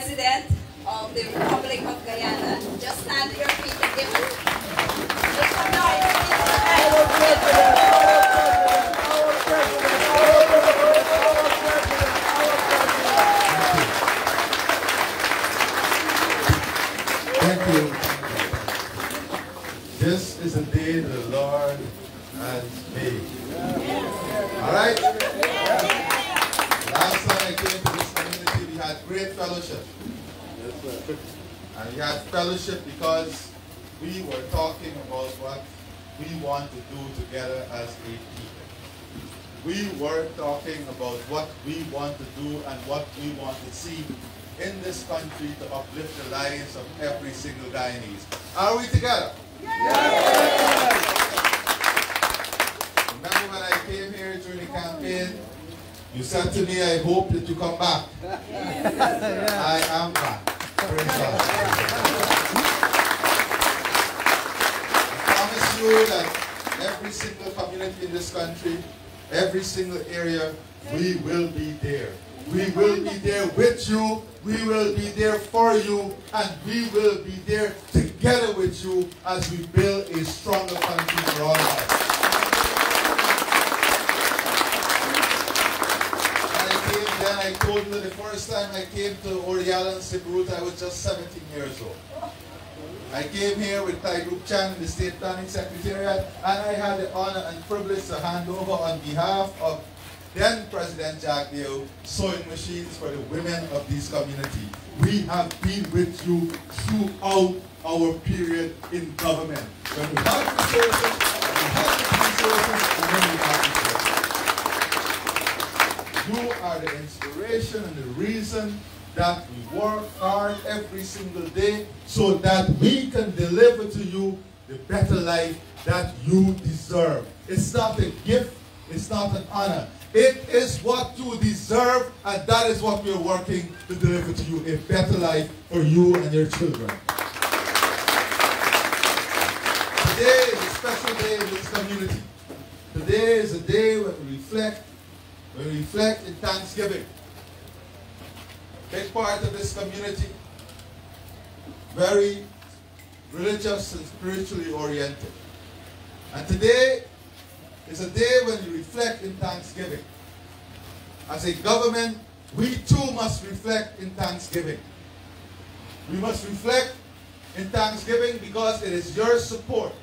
President of the Republic of Guyana. Just stand to your feet and give us some noise. Thank you. This is a day the Lord has made. All right? Last time I came to this community, we had great fellowship. And we had fellowship because we were talking about what we want to do together as a people. We were talking about what we want to do and what we want to see in this country to uplift the lives of every single Guyanese. Are we together? Yes! Remember when I came here during the campaign, you said to me, I hope that you come back. I am back. Praise God. I promise you that every single community in this country, every single area, we will be there. We will be there with you, we will be there for you, and we will be there together with you as we build a stronger country for all of us. Then I told you the first time I came to Orella and Sibrut, I was just 17 years old. I came here with Tai Group Chan, the State Planning Secretariat, and I had the honor and privilege to hand over on behalf of then President Jack Dale sewing machines for the women of this community. We have been with you throughout our period in government. When we had resources, we had resources, and when we had resources. You are the inspiration and the reason that we work hard every single day so that we can deliver to you the better life that you deserve. It's not a gift, it's not an honor. It is what you deserve, and that is what we are working to deliver to you, a better life for you and your children. Today is a special day in this community. Today is a day when we reflect in Thanksgiving. Big part of this community, very religious and spiritually oriented. And today is a day when we reflect in Thanksgiving. As a government, we too must reflect in Thanksgiving. We must reflect in Thanksgiving because it is your support,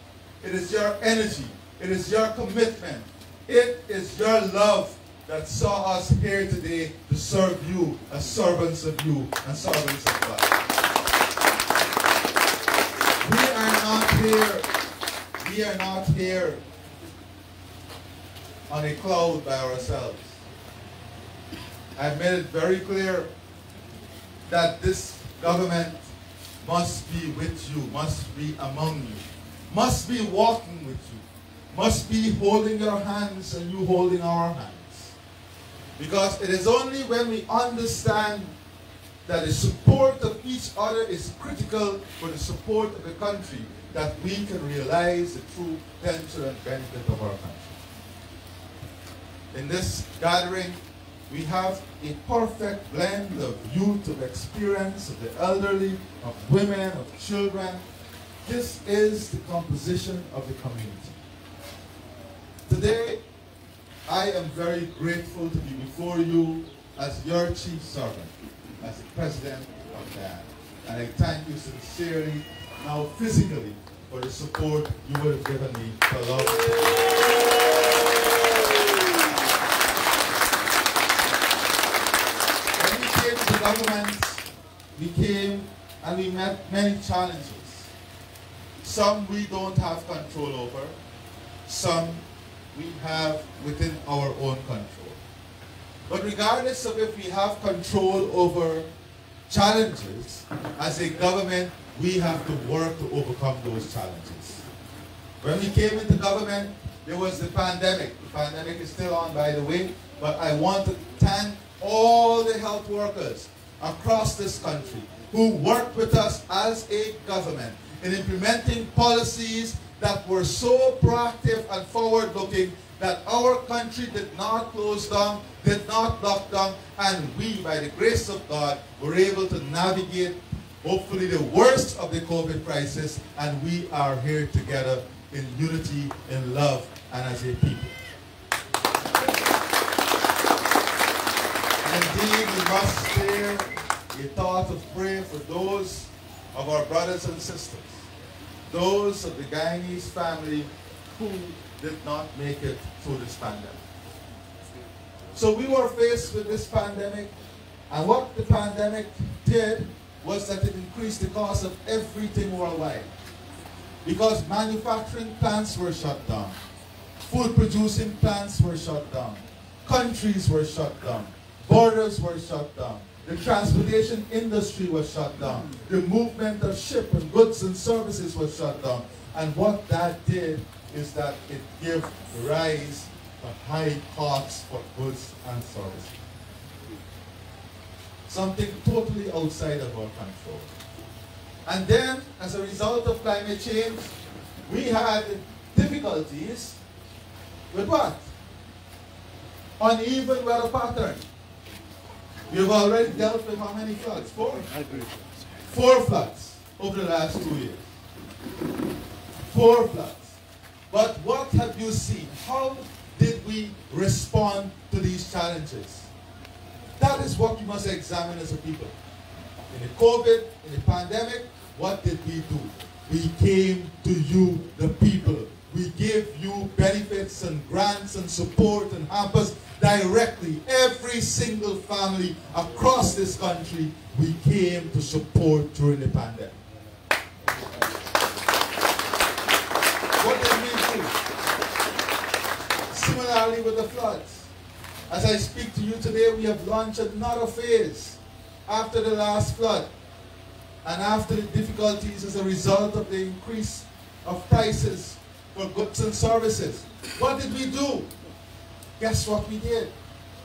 it is your energy, it is your commitment, it is your love that saw us here today to serve you as servants of you and servants of God. We are not here on a cloud by ourselves. I've made it very clear that this government must be with you, must be among you, must be walking with you, must be holding your hands and you holding our hands. Because it is only when we understand that the support of each other is critical for the support of the country that we can realize the true potential and benefit of our country. In this gathering, we have a perfect blend of youth, of experience, of the elderly, of women, of children. This is the composition of the community. Today, I am very grateful to be before you as your chief servant, as the president of Guyana. And I thank you sincerely, now physically, for the support you would have given me for a long time. Government, we came and we met many challenges. Some we don't have control over, some we have within our own control. But regardless of if we have control over challenges, as a government, we have to work to overcome those challenges. When we came into government, there was the pandemic. The pandemic is still on, by the way, but I want to thank all the health workers across this country who worked with us as a government in implementing policies that were so proactive and forward-looking that our country did not close down, did not lock down, and we, by the grace of God, were able to navigate hopefully the worst of the COVID crisis, and we are here together in unity, in love, and as a people. And indeed, we must spare a thought of prayer for those of our brothers and sisters, those of the Guyanese family who did not make it through this pandemic. So we were faced with this pandemic, and what the pandemic did was that it increased the cost of everything worldwide. Because manufacturing plants were shut down, food producing plants were shut down, countries were shut down, borders were shut down, the transportation industry was shut down, the movement of ship and goods and services was shut down. And what that did is that it gave rise to high costs for goods and services. Something totally outside of our control. And then, as a result of climate change, we had difficulties with what? Uneven weather pattern. We've already dealt with how many floods? 4? 4 floods over the last 2 years. 4 floods. But what have you seen? How did we respond to these challenges? That is what we must examine as a people. In the COVID, in the pandemic, what did we do? We came to you, the people. We gave you benefits and grants and support and hampers directly. Every single family across this country, we came to support during the pandemic. What did we do? Similarly with the floods. As I speak to you today, we have launched another phase after the last flood and after the difficulties as a result of the increase of prices for goods and services. What did we do? Guess what we did?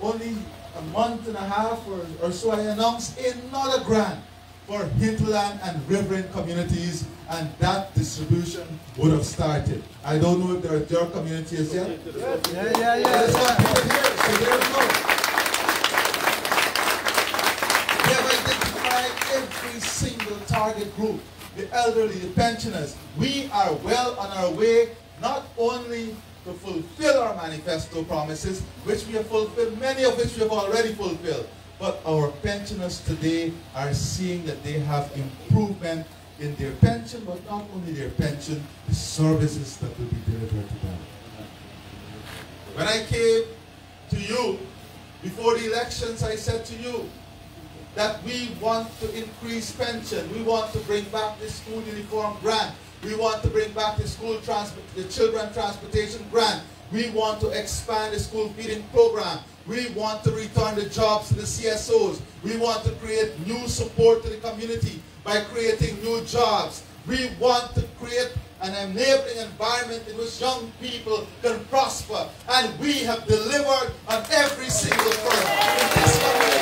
Only a month and a half or so, I announced another grant for hinterland and riverine communities, and that distribution would have started. I don't know if there are your communities yet. Yeah. There's one people here, so there we go. We have identified every single target group, the elderly, the pensioners. We are well on our way, not only to fulfill our manifesto promises, which we have fulfilled, many of which we have already fulfilled, but our pensioners today are seeing that they have improvement in their pension, but not only their pension, the services that will be delivered to them. When I came to you before the elections, I said to you that we want to increase pension. We want to bring back the school uniform grant. We want to bring back the children transportation grant. We want to expand the school feeding program. We want to return the jobs to the CSOs. We want to create new support to the community by creating new jobs. We want to create an enabling environment in which young people can prosper. And we have delivered on every single front. In this community,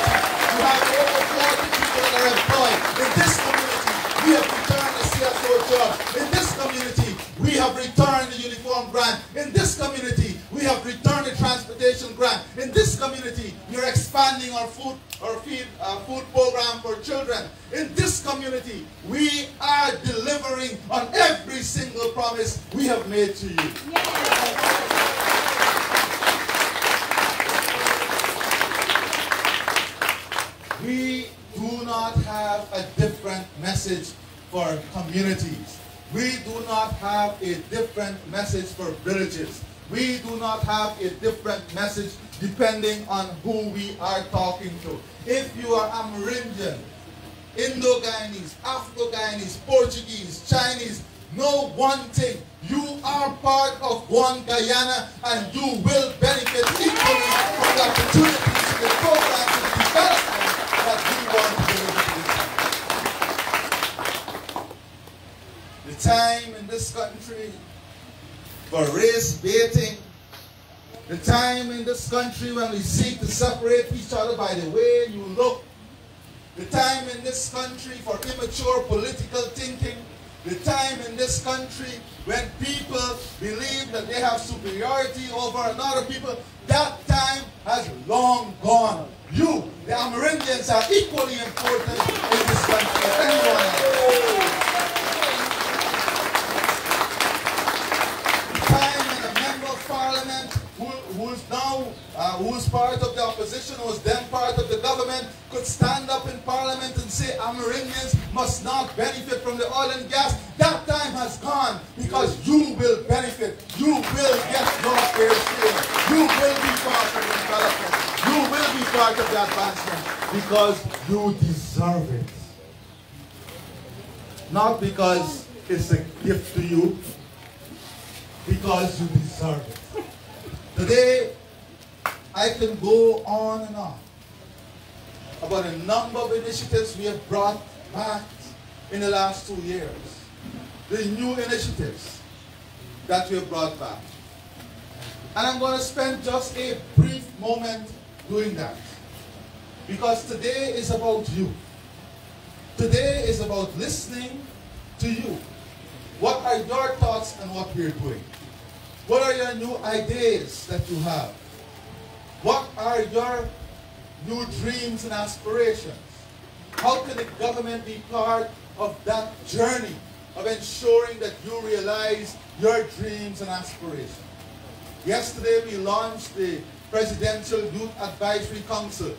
we have over 40 people that are employed. In this community, we have returned the CSO job. In this community, we have returned the uniform grant. In this community, we have returned the transportation grant. In this community, we are expanding our food program for children. In this community, we are delivering on every single promise we have made to you. We do not have a different message for communities. We do not have a different message for villages. We do not have a different message depending on who we are talking to. If you are Amerindian, Indo-Guyanese, Afro-Guyanese, Portuguese, Chinese, know one thing. You are part of one Guyana, and you will benefit equally from the opportunities, the programs, and the development that we want to deliver to this country. The time in this country for race baiting, the time in this country when we seek to separate each other by the way you look, the time in this country for immature political thinking, The time in this country when people believe that they have superiority over another people, that time has long gone. You, the Amerindians, are equally important in this country as anyone else. Time when a member of parliament who's part of the opposition, who was then part of the government, could stand up in parliament and say Amerindians must not benefit from the oil and gas. That time has gone, because you will benefit. You will get your fair share. You will be part of the development. You will be part of the advancement, because you deserve it. Not because it's a gift to you, because you deserve it. Today, I can go on and on about a number of initiatives we have brought back in the last 2 years. The new initiatives that we have brought back. And I'm going to spend just a brief moment doing that. Because today is about you. Today is about listening to you. What are your thoughts on what we're doing? What are your new ideas that you have? What are your new dreams and aspirations? How can the government be part of that journey of ensuring that you realize your dreams and aspirations? Yesterday we launched the Presidential Youth Advisory Council.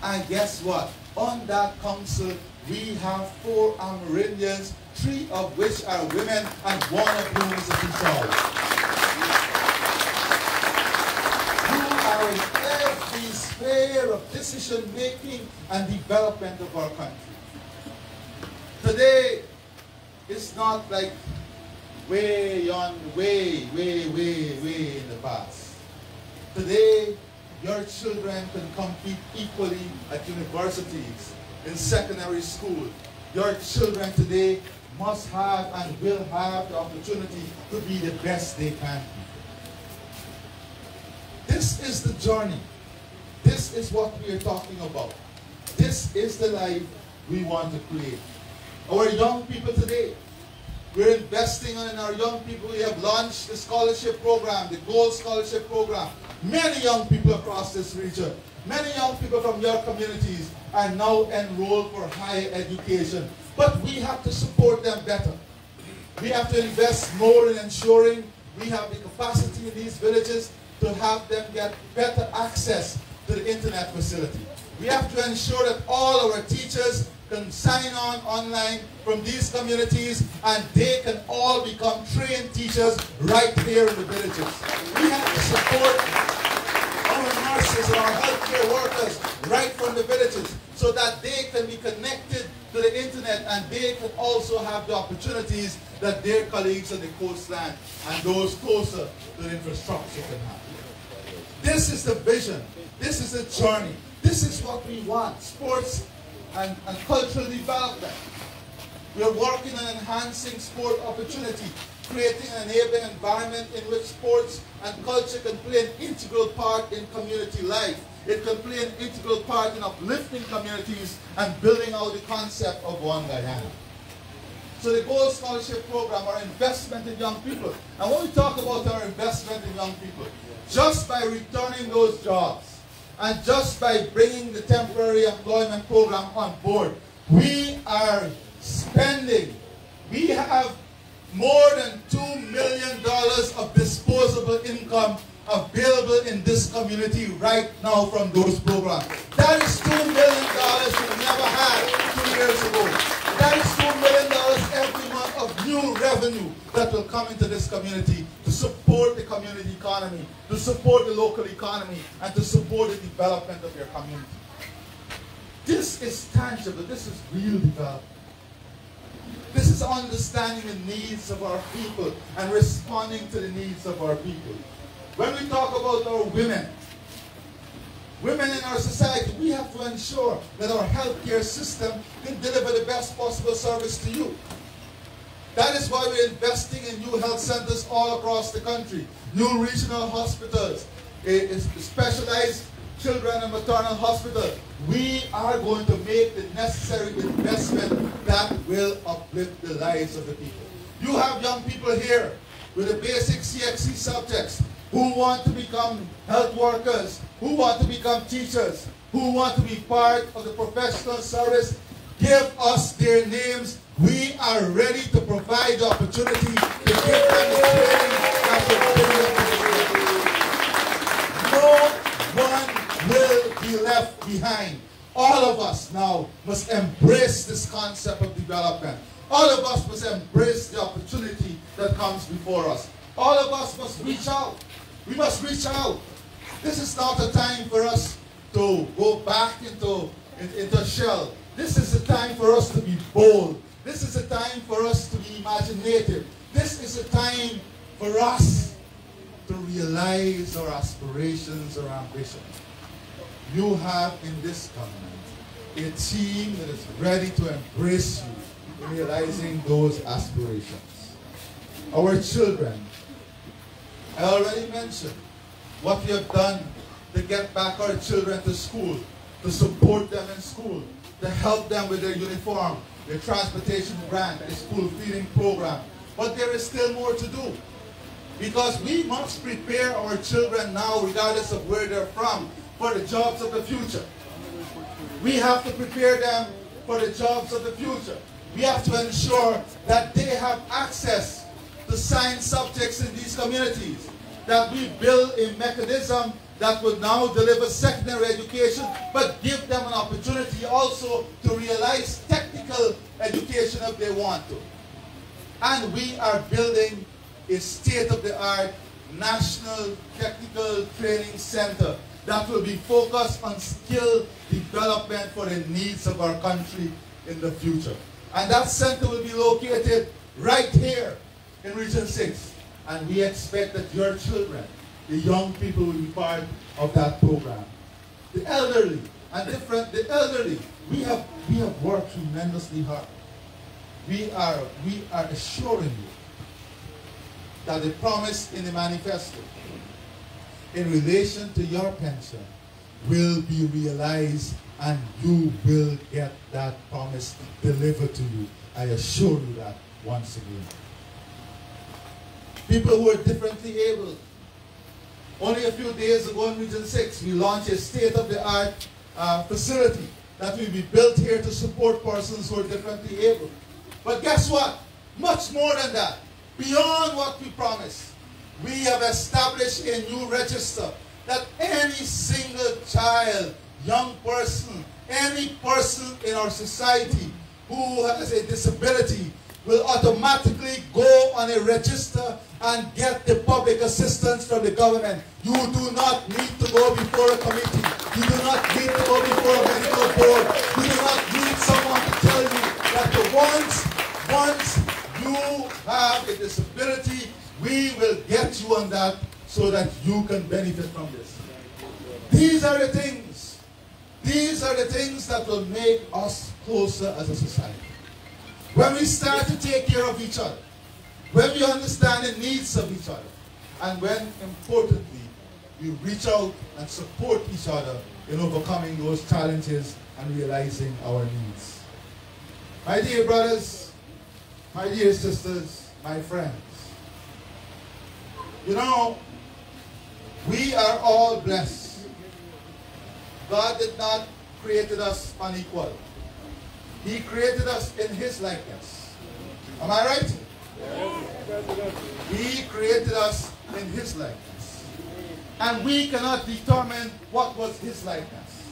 And guess what? On that council, we have 4 Amerindians, 3 of which are women, and 1 of whom is a teacher. In every sphere of decision-making and development of our country. Today, it's not like way in the past. Today, your children can compete equally at universities, in secondary school. Your children today must have and will have the opportunity to be the best they can be. This is the journey. This is what we are talking about. This is the life we want to create. Our young people today, we're investing in our young people. We have launched the scholarship program, the Gold Scholarship Program. Many young people across this region, many young people from your communities are now enrolled for higher education. But we have to support them better. We have to invest more in ensuring we have the capacity in these villages to have them get better access to the internet facility. We have to ensure that all our teachers can sign on online from these communities, and they can all become trained teachers right here in the villages. We have to support our nurses and our healthcare workers right from the villages so that they can be connected to the internet, and they can also have the opportunities that their colleagues on the coastline and those closer to the infrastructure can have. This is the vision. This is the journey. This is what we want. Sports and cultural development. We are working on enhancing sport opportunity, creating an enabling environment in which sports and culture can play an integral part in community life. It can play an integral part in uplifting communities and building out the concept of One Guyana. So the Gold Scholarship Program, our investment in young people. And when we talk about our investment in young people, just by returning those jobs and just by bringing the temporary employment program on board, we are spending, we have more than $2 million of disposable income available in this community right now from those programs. That is $2 million we never had 2 years ago. That is $2 million every month of new revenue that will come into this community to support the community economy, to support the local economy, and to support the development of your community. This is tangible. This is real development. This is understanding the needs of our people and responding to the needs of our people. When we talk about our women in our society, we have to ensure that our healthcare system can deliver the best possible service to you. That is why we're investing in new health centers all across the country, new regional hospitals, a specialized children and maternal hospital. We are going to make the necessary investment that that will uplift the lives of the people. You have young people here with the basic CXC subjects who want to become health workers, who want to become teachers, who want to be part of the professional service. Give us their names. We are ready to provide the opportunity to give them the training that will bring them to the No one will be left behind. All of us now must embrace this concept of development. All of us must embrace the opportunity that comes before us. All of us must reach out. We must reach out. This is not a time for us to go back into a shell. This is a time for us to be bold. This is a time for us to be imaginative. This is a time for us to realize our aspirations, our ambitions. You have in this government a team that is ready to embrace you in realizing those aspirations. Our children, I already mentioned what we have done to get back our children to school, to support them in school, to help them with their uniform, their transportation grant, their school feeding program. But there is still more to do, because we must prepare our children now, regardless of where they're from, for the jobs of the future. We have to prepare them for the jobs of the future. We have to ensure that they have access to science subjects in these communities, that we build a mechanism that will now deliver secondary education, but give them an opportunity also to realize technical education if they want to. And we are building a state-of-the-art National Technical Training Center that will be focused on skill development for the needs of our country in the future. And that center will be located right here in Region 6. And we expect that your children, the young people, will be part of that program. The elderly, we have worked tremendously hard. We are assuring you that the promise in the manifesto in relation to your pension will be realized, and you will get that promise delivered to you. I assure you that once again. People who are differently able. Only a few days ago in Region 6, we launched a state-of-the-art facility that will be built here to support persons who are differently able. But guess what? Much more than that. Beyond what we promised, we have established a new register that any single child, young person, any person in our society who has a disability will automatically go on a register and get the public assistance from the government. You do not need to go before a committee. You do not need to go before a medical board. You do not need someone to tell you that once you have a disability, we will get you on that so that you can benefit from this. These are the things. These are the things that will make us closer as a society. When we start to take care of each other, when we understand the needs of each other, and when, importantly, we reach out and support each other in overcoming those challenges and realizing our needs. My dear brothers, my dear sisters, my friends, you know, we are all blessed. God did not create us unequal. He created us in His likeness. Am I right? Yes. He created us in His likeness. And we cannot determine what was His likeness.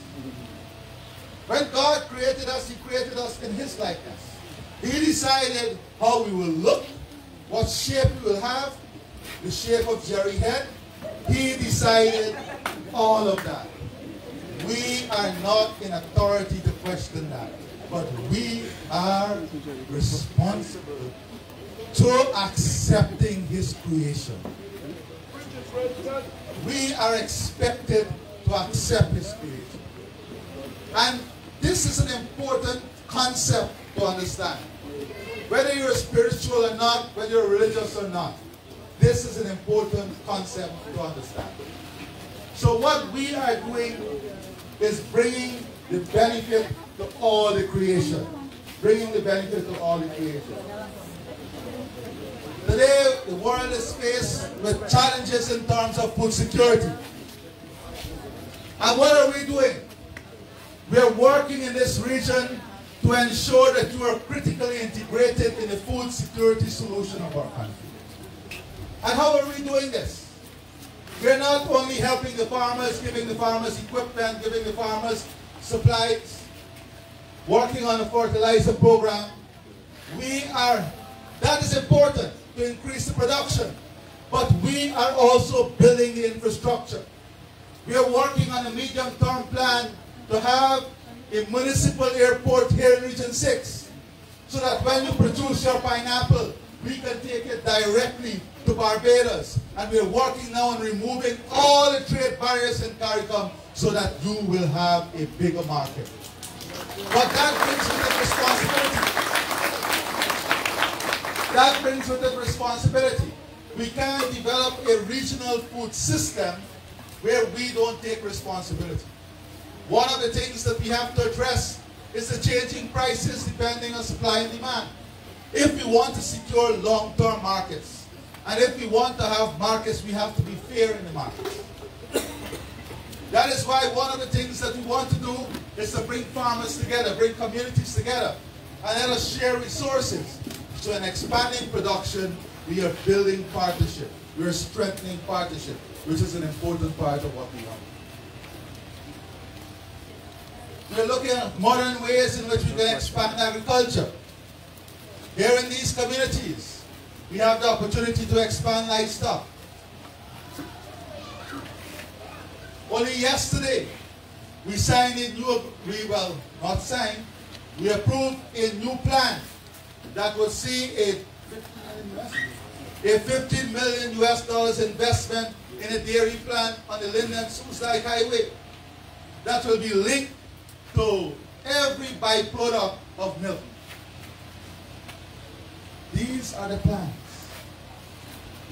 When God created us, He created us in His likeness. He decided how we will look, what shape we will have, the shape of Jerry head. He decided all of that. We are not in authority to question that. But we are responsible to accepting His creation. We are expected to accept His creation. And this is an important concept to understand. Whether you're spiritual or not, whether you're religious or not, this is an important concept to understand. So what we are doing is bringing the benefit to all the creation. bringing the benefit to all the creators. Today, the world is faced with challenges in terms of food security. And what are we doing? We are working in this region to ensure that you are critically integrated in the food security solution of our country. And how are we doing this? We are not only helping the farmers, giving the farmers equipment, giving the farmers supplies, working on a fertilizer program. That is important to increase the production, but we are also building the infrastructure. We are working on a medium-term plan to have a municipal airport here in Region 6, so that when you produce your pineapple, we can take it directly to Barbados. And we are working now on removing all the trade barriers in CARICOM so that you will have a bigger market. But that brings with it responsibility. That brings with it responsibility. We can't develop a regional food system where we don't take responsibility. One of the things that we have to address is the changing prices depending on supply and demand. If we want to secure long-term markets, and if we want to have markets, we have to be fair in the markets. That is why one of the things that we want to do is to bring farmers together, bring communities together, and let us share resources. So in expanding production, we are building partnership. We are strengthening partnership, which is an important part of what we want. We are looking at modern ways in which we can expand agriculture. Here in these communities, we have the opportunity to expand livestock. Only yesterday, we signed a new, we approved a new plan that would see a $15 million investment in a dairy plant on the Linden-Soosdijk Highway that will be linked to every byproduct of milk. These are the plans.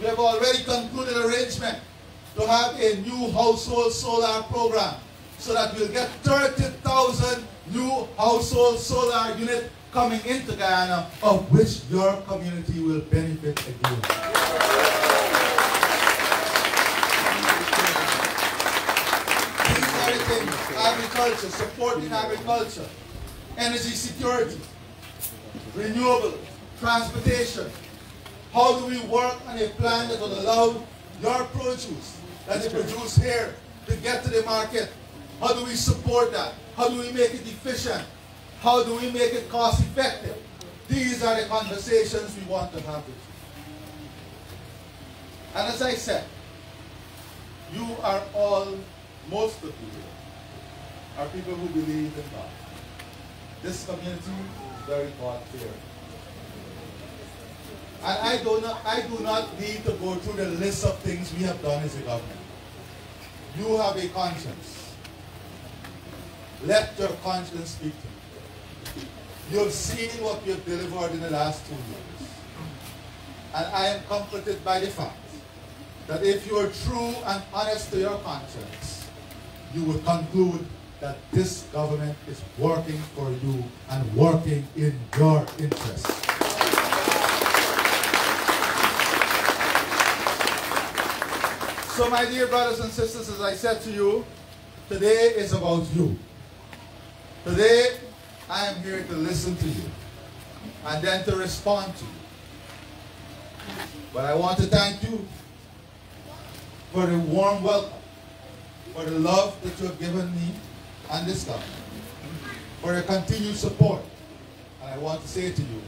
We have already concluded arrangement to have a new household solar program so that we'll get 30,000 new household solar units coming into Guyana, of which your community will benefit again. These are the things: agriculture, supporting agriculture, energy security, renewable, transportation. How do we work on a plan that will allow your produce that you produce here to get to the market? How do we support that? How do we make it efficient? How do we make it cost effective? These are the conversations we want to have with you. And as I said, you are all, most of you here, are people who believe in God. This community is very God-fearing. And I do not need to go through the list of things we have done as a government. You have a conscience. Let your conscience speak to you. You have seen what we have delivered in the last 2 years. And I am comforted by the fact that if you are true and honest to your conscience, you will conclude that this government is working for you and working in your interest. So my dear brothers and sisters, as I said to you, today is about you. Today, I am here to listen to you and then to respond to you. But I want to thank you for the warm welcome, for the love that you have given me and this government, for your continued support. And I want to say to you,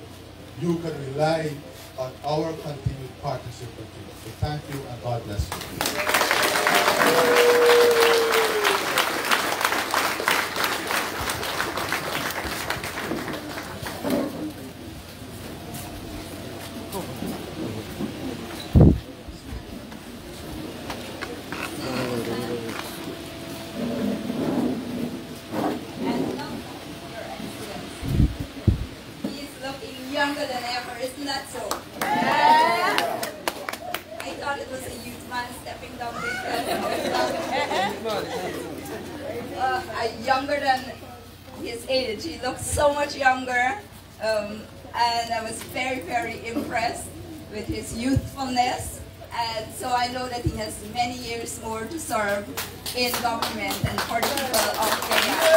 you can rely on our continued partnership with you. So thank you and God bless you. Younger than ever, isn't that so? Yeah. I thought it was a youth man stepping down the younger than his age. He looks so much younger. And I was very, very impressed with his youthfulness. And so I know that he has many years more to serve in government and for the people of Guyana.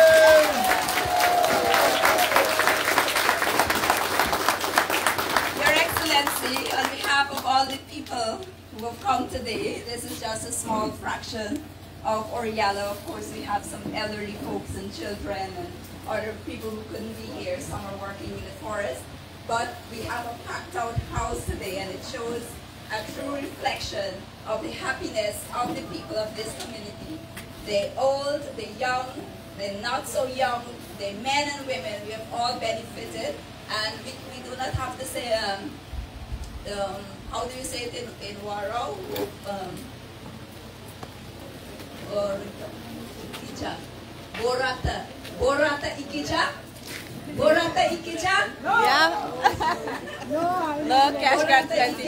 Your Excellency, on behalf of all the people who have come today, this is just a small fraction of Orella. Of course, we have some elderly folks and children and other people who couldn't be here. Some are working in the forest. But we have a packed out house today, and it shows a true reflection of the happiness of the people of this community. The old, the young, the not so young, the men and women, we have all benefited. And we do not have to say, how do you say it in Waro? Or Ikija? Borata. Borata Ikija? Borata Ikija? No. Yeah. No, cash grant plenty.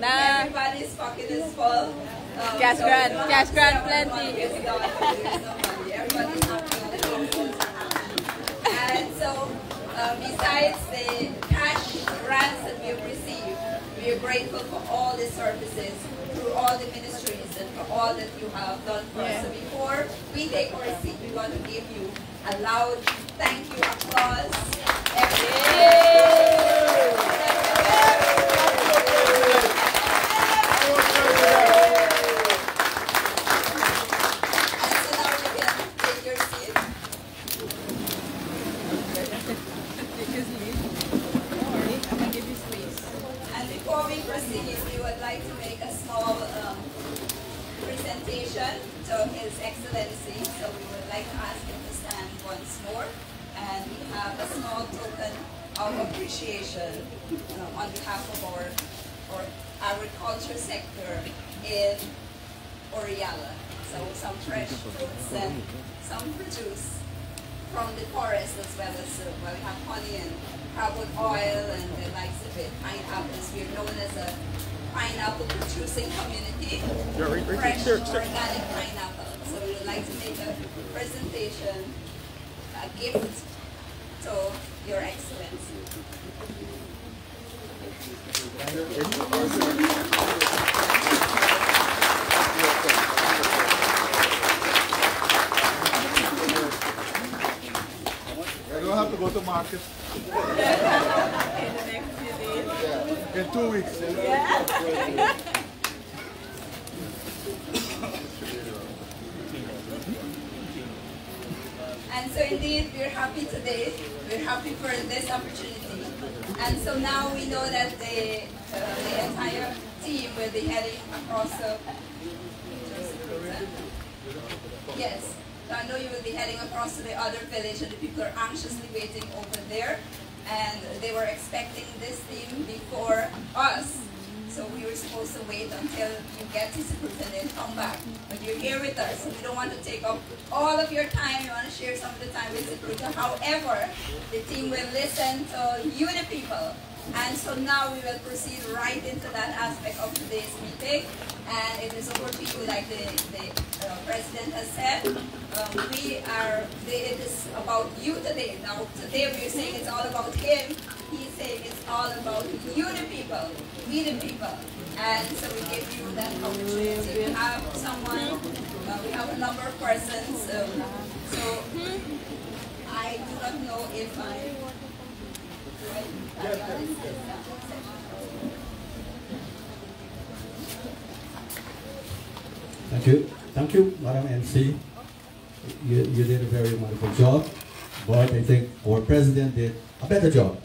Nah. Everybody's pocket is full. Cash grant plenty. There's no money. Everybody's happy and the households are happy. And so, besides the cash grants that we have received, we are grateful for all the services through all the ministries and for all that you have done for us. So before we take our seat, we want to give you a loud thank you applause. To His Excellency, so we would like to ask him to stand once more, and we have a small token of appreciation on behalf of our agriculture sector in Orella. So some fresh fruits and some produce from the forest, as well as well, we have honey and carbon oil and the likes of it, pineapples. We are known as a pineapple producing community, fresh organic pineapple. So we would like to make a presentation, a gift to Your Excellency. I don't have to go to market. In 2 weeks. And so indeed, we're happy today. We're happy for this opportunity. And so now we know that the entire team will be heading across the... Yes. So I know you will be heading across to the other village, and the people are anxiously waiting over there. And they were expecting this team before us. So we were supposed to wait until you get to Siput and then come back. But you're here with us, so we don't want to take up all of your time. We want to share some of the time with Siput. However, the team will listen to you, the people. And so now we will proceed right into that aspect of today's meeting. And it is over to you, like the President has said. It is about you today. Now, today we are saying it's all about him. He's saying it's all about you, the people, we the people. And so we give you that opportunity. We have someone, we have a number of persons. So I do not know if Thank you, Madam MC. You did a very wonderful job, but I think our president did a better job.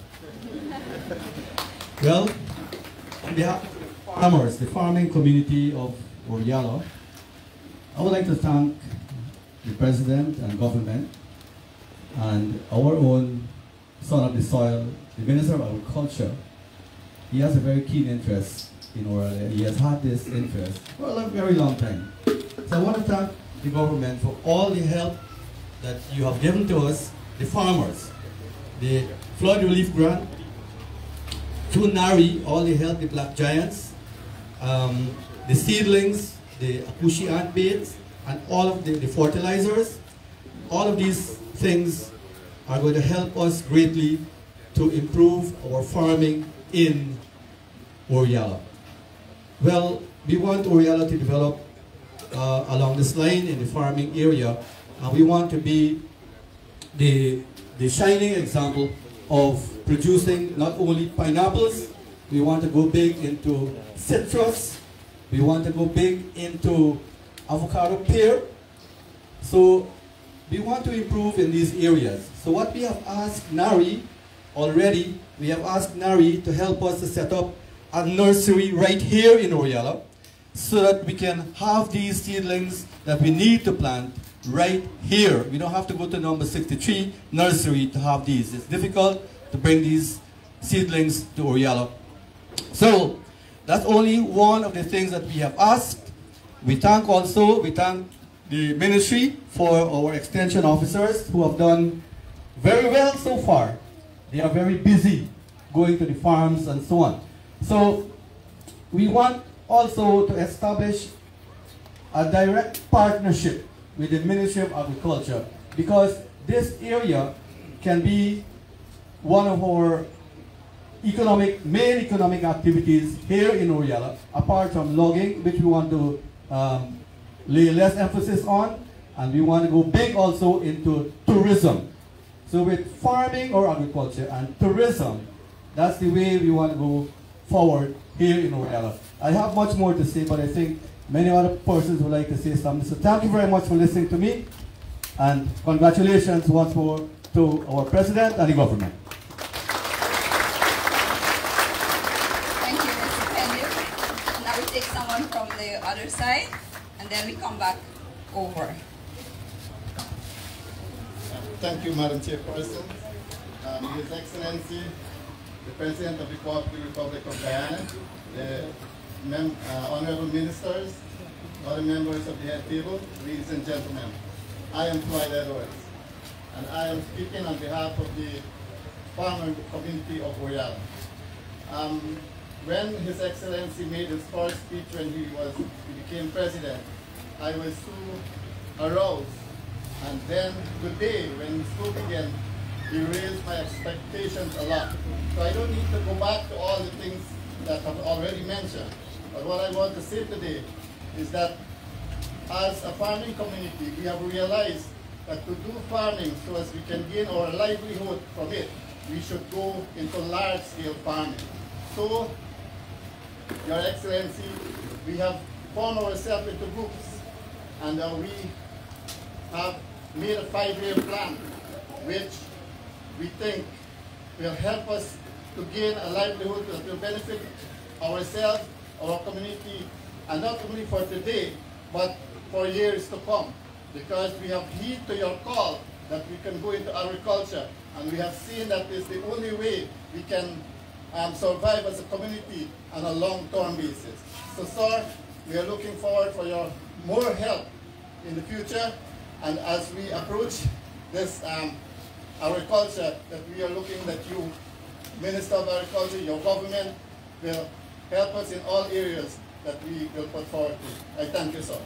Well, on behalf of the farmers, the farming community of Orella, I would like to thank the president and government and our own son of the soil, the Minister of Agriculture. He has a very keen interest in Orella. He has had this interest for a very long time. So I want to thank the government for all the help that you have given to us, the farmers, the flood relief grant, to Nari, all the help, the black giants, the seedlings, the akushi ant beds, and all of the fertilizers. All of these things are going to help us greatly to improve our farming in Orella? Well, we want Orella to develop along this line in the farming area, and we want to be the shining example of producing not only pineapples. We want to go big into citrus. We want to go big into avocado pear. So we want to improve in these areas. So what we have asked NARI already, we have asked NARI to help us to set up a nursery right here in Orella so that we can have these seedlings that we need to plant right here. We don't have to go to number 63 nursery to have these. It's difficult to bring these seedlings to Orella. So that's only one of the things that we have asked. We thank the ministry for our extension officers who have done very well so far. They are very busy going to the farms and so on. So we want also to establish a direct partnership with the Ministry of Agriculture, because this area can be one of our main economic activities here in Orella, apart from logging, which we want to lay less emphasis on, and we want to go big also into tourism. So with farming or agriculture and tourism, that's the way we want to go forward here in Orella. I have much more to say, but I think many other persons would like to say something. So thank you very much for listening to me, and congratulations once more to our president and the government. Thank you, Mr. Penny. Now we take someone from the other side, and then we come back over. Thank you, Madam Chairperson. His Excellency, the President of the Cooperative Republic of Guyana, the honorable ministers, other members of the head table, ladies and gentlemen. I am Floyd Edwards, and I am speaking on behalf of the farmer community of Orella. When His Excellency made his first speech when he became president, I was so aroused. And then today, when he spoke again, he raised my expectations a lot. So I don't need to go back to all the things that I've already mentioned. But what I want to say today is that as a farming community, we have realized that to do farming so as we can gain our livelihood from it, we should go into large-scale farming. So, Your Excellency, we have formed ourselves into groups, and we have made a 5-year plan, which we think will help us to gain a livelihood that will benefit ourselves, our community, and not only for today, but for years to come. Because we have heed to your call that we can go into agriculture, and we have seen that is the only way we can survive as a community on a long-term basis. So, sir, we are looking forward for your more help in the future. And as we approach this agriculture, that we are looking that you, Minister of Agriculture, your government, will help us in all areas that we will put forward to. I thank you, sir.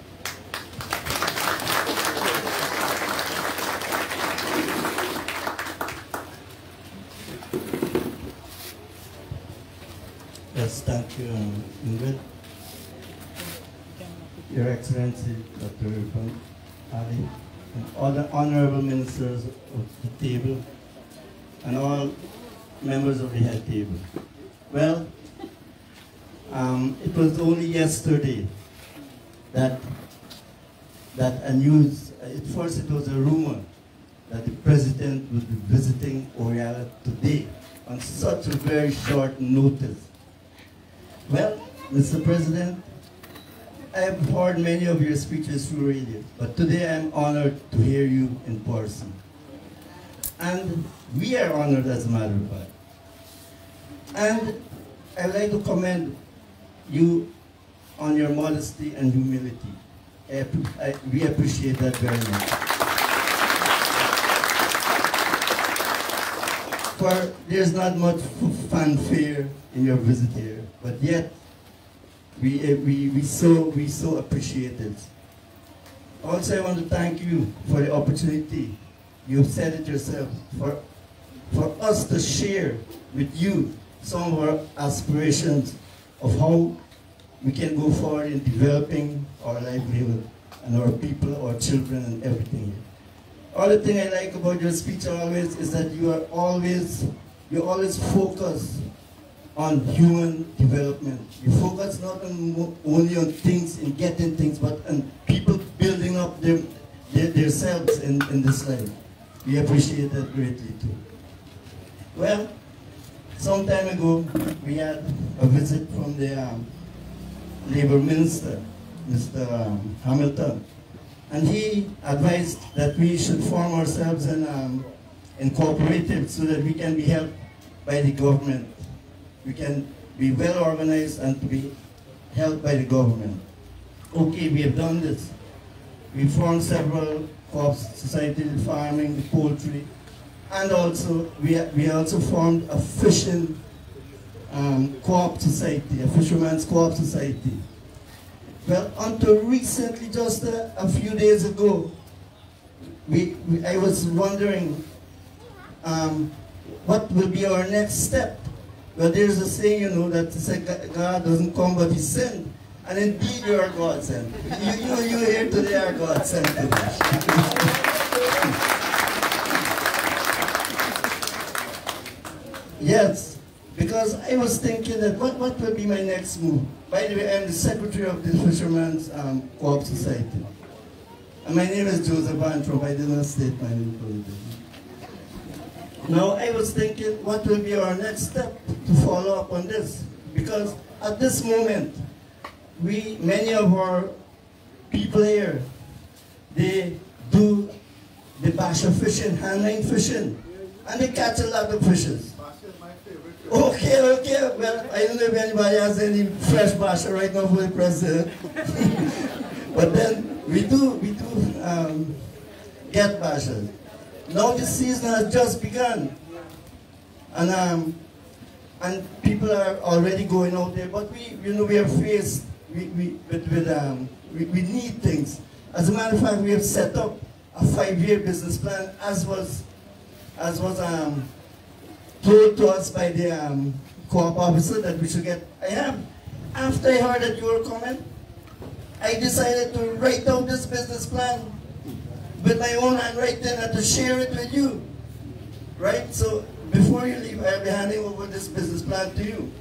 Yes, thank you, Ingrid. Your Excellency, Dr. Ali, and all the honorable ministers of the table, and all members of the head table. Well, it was only yesterday that a news, at first it was a rumor that the president would be visiting Orella today on such a very short notice. Well, Mr. President, I have heard many of your speeches through radio, but today I'm honored to hear you in person. And we are honored, as a matter of fact. And I'd like to commend you on your modesty and humility. We appreciate that very much. For there's not much fanfare in your visit here, but yet we so appreciate it. Also, I want to thank you for the opportunity. You've said it yourself, for for us to share with you some of our aspirations of how we can go forward in developing our livelihood and our people, our children, and everything. Other thing I like about your speech always is that you always focus on human development. You focus not only on things and getting things, but on people building up themselves in this life. We appreciate that greatly too. Well, some time ago, we had a visit from the Labor Minister, Mr. Hamilton, and he advised that we should form ourselves in cooperatives so that we can be helped by the government. We can be well organized and to be helped by the government. Okay, we have done this. We formed several co-op societies, the farming, the poultry, and also we also formed a fishing co-op society, a fisherman's co-op society. Well, until recently, just a few days ago, I was wondering what will be our next step. Well, there's a saying, you know, that God doesn't come but He sent. And indeed, you are God sent. You here today are God sent today. Yes, because I was thinking that what will be my next move? By the way, I'm the secretary of the Fisherman's Co-op Society. And my name is Joseph Anthrop. I did not state my name. Now, I was thinking, what will be our next step to follow up on this? Because at this moment, many of our people here, they do the basher fishing, hand-line fishing, and they catch a lot of fishes. Okay, well, I don't know if anybody has any fresh basher right now for the president. But then, we do get bashers. Now the season has just begun, and people are already going out there. But we are faced we need things. As a matter of fact, we have set up a 5-year business plan, as was told to us by the co-op officer that we should get. After I heard that you were coming, I decided to write out this business plan with my own handwriting and to share it with you, right? So before you leave, I'll be handing over this business plan to you.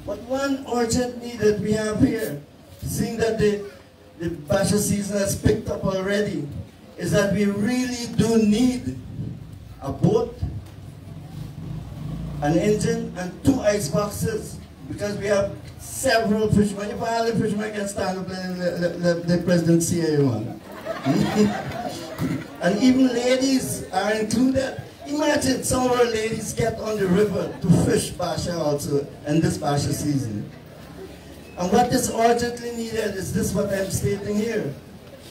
But one urgent need that we have here, seeing that the basher season has picked up already, is that we really do need a boat, an engine, and 2 ice boxes, because we have several fishermen. If all the fishermen can stand up and let the president see everyone. And even ladies are included. Imagine some of our ladies get on the river to fish basher also in this basher season. And what is urgently needed is this, what I'm stating here.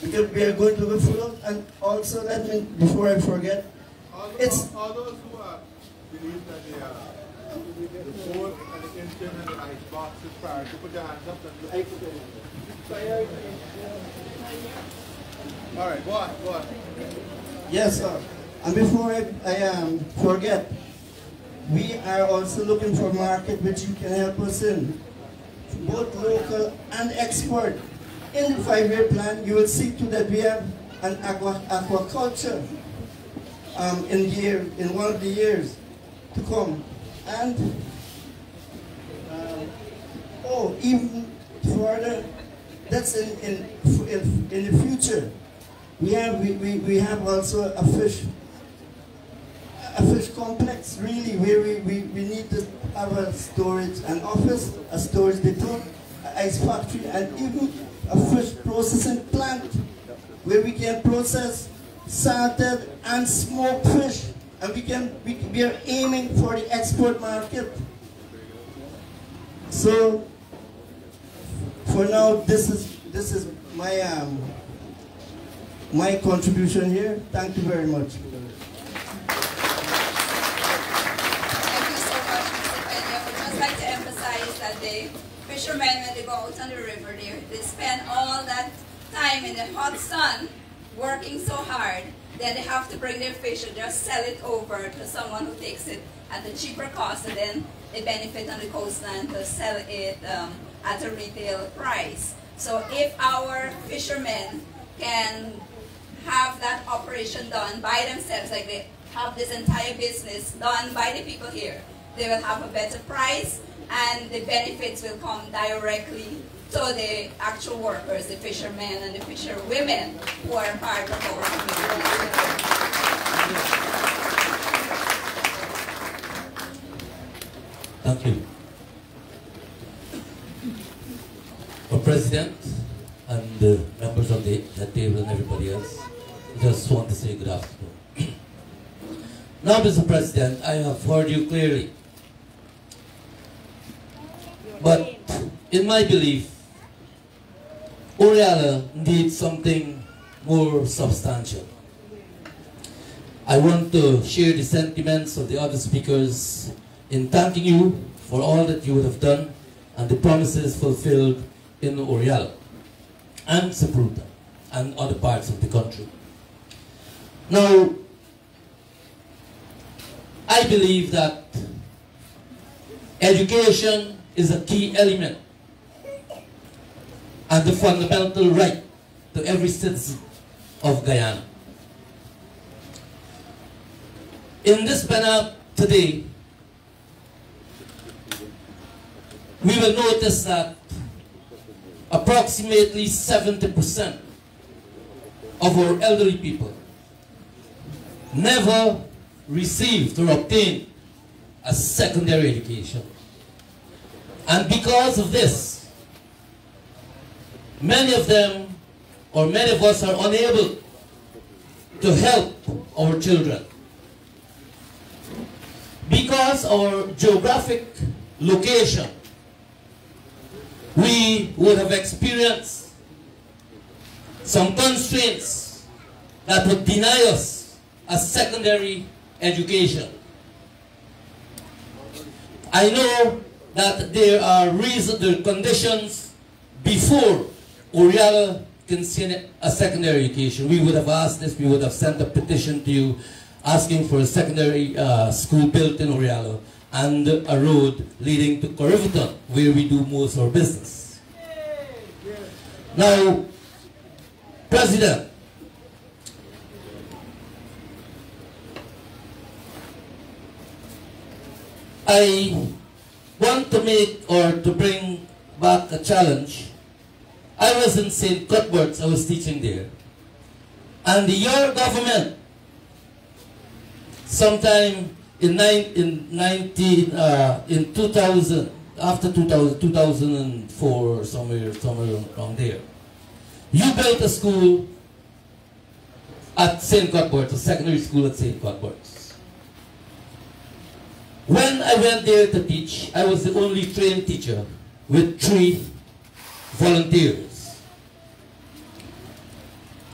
Because we are going to go full. And also, let me, before I forget, All those who believe that the boat and the engine and the ice box is prior, to put their hands up and all right, go on. Yes, sir. And before I forget, we are also looking for a market which you can help us in, both local and export. In the 5-year plan, you will see too that we have an aquaculture in one of the years to come. And even further, that's in the future. We have also a fish complex, really, where we need to have a storage, an office, a storage depot, an ice factory, and even a fish processing plant where we can process salted and smoked fish, and we are aiming for the export market. So for now, this is my contribution here. Thank you very much. Thank you so much, Mr. Peña. I would just like to emphasize that the fishermen, when they go out on the river, they spend all that time in the hot sun working so hard, then they have to bring their fish and just sell it over to someone who takes it at a cheaper cost, and then they benefit on the coastline to sell it at a retail price. So if our fishermen can have that operation done by themselves, like they have this entire business done by the people here, they will have a better price, and the benefits will come directly to the actual workers, the fishermen and the fisherwomen who are part of our community. Thank you. Our President and the members of the table and everybody else, I just want to say good afternoon. Now, Mr. President, I have heard you clearly. But in my belief, Orella needs something more substantial. I want to share the sentiments of the other speakers in thanking you for all that you have done and the promises fulfilled in Orella and Sapruta and other parts of the country. Now, I believe that education is a key element and the fundamental right to every citizen of Guyana. In this panel today, we will notice that approximately 70% of our elderly people never received or obtained a secondary education. And because of this, many of them, or many of us, are unable to help our children. Because our geographic location, we would have experienced some constraints that would deny us a secondary education. I know that there are reasonable conditions before Orella can see a secondary education. We would have asked this, we would have sent a petition to you asking for a secondary school built in Orella and a road leading to Corriverton, where we do most of our business. Now, President, I want to make or to bring back a challenge. I was in St. Cuthbert's, I was teaching there. And your government, sometime in 2000, after 2004, somewhere around there, you built a school at St. Cuthbert's, a secondary school at St. Cuthbert's. When I went there to teach, I was the only trained teacher with 3 volunteers.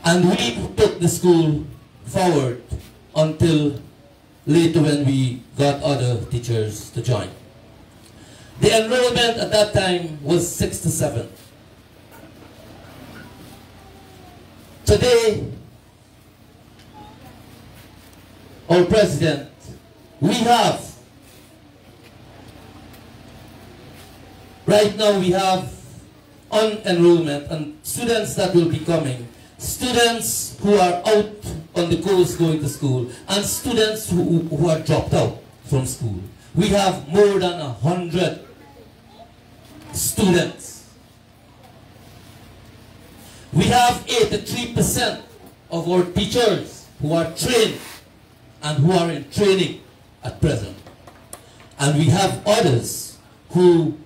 And we took the school forward until later when we got other teachers to join. The enrollment at that time was 6 to 7. Today, our President, right now we have unenrollment and students that will be coming, students who are out on the coast going to school, and students who are dropped out from school. We have more than 100 students. We have 83% of our teachers who are trained and who are in training at present. And we have others who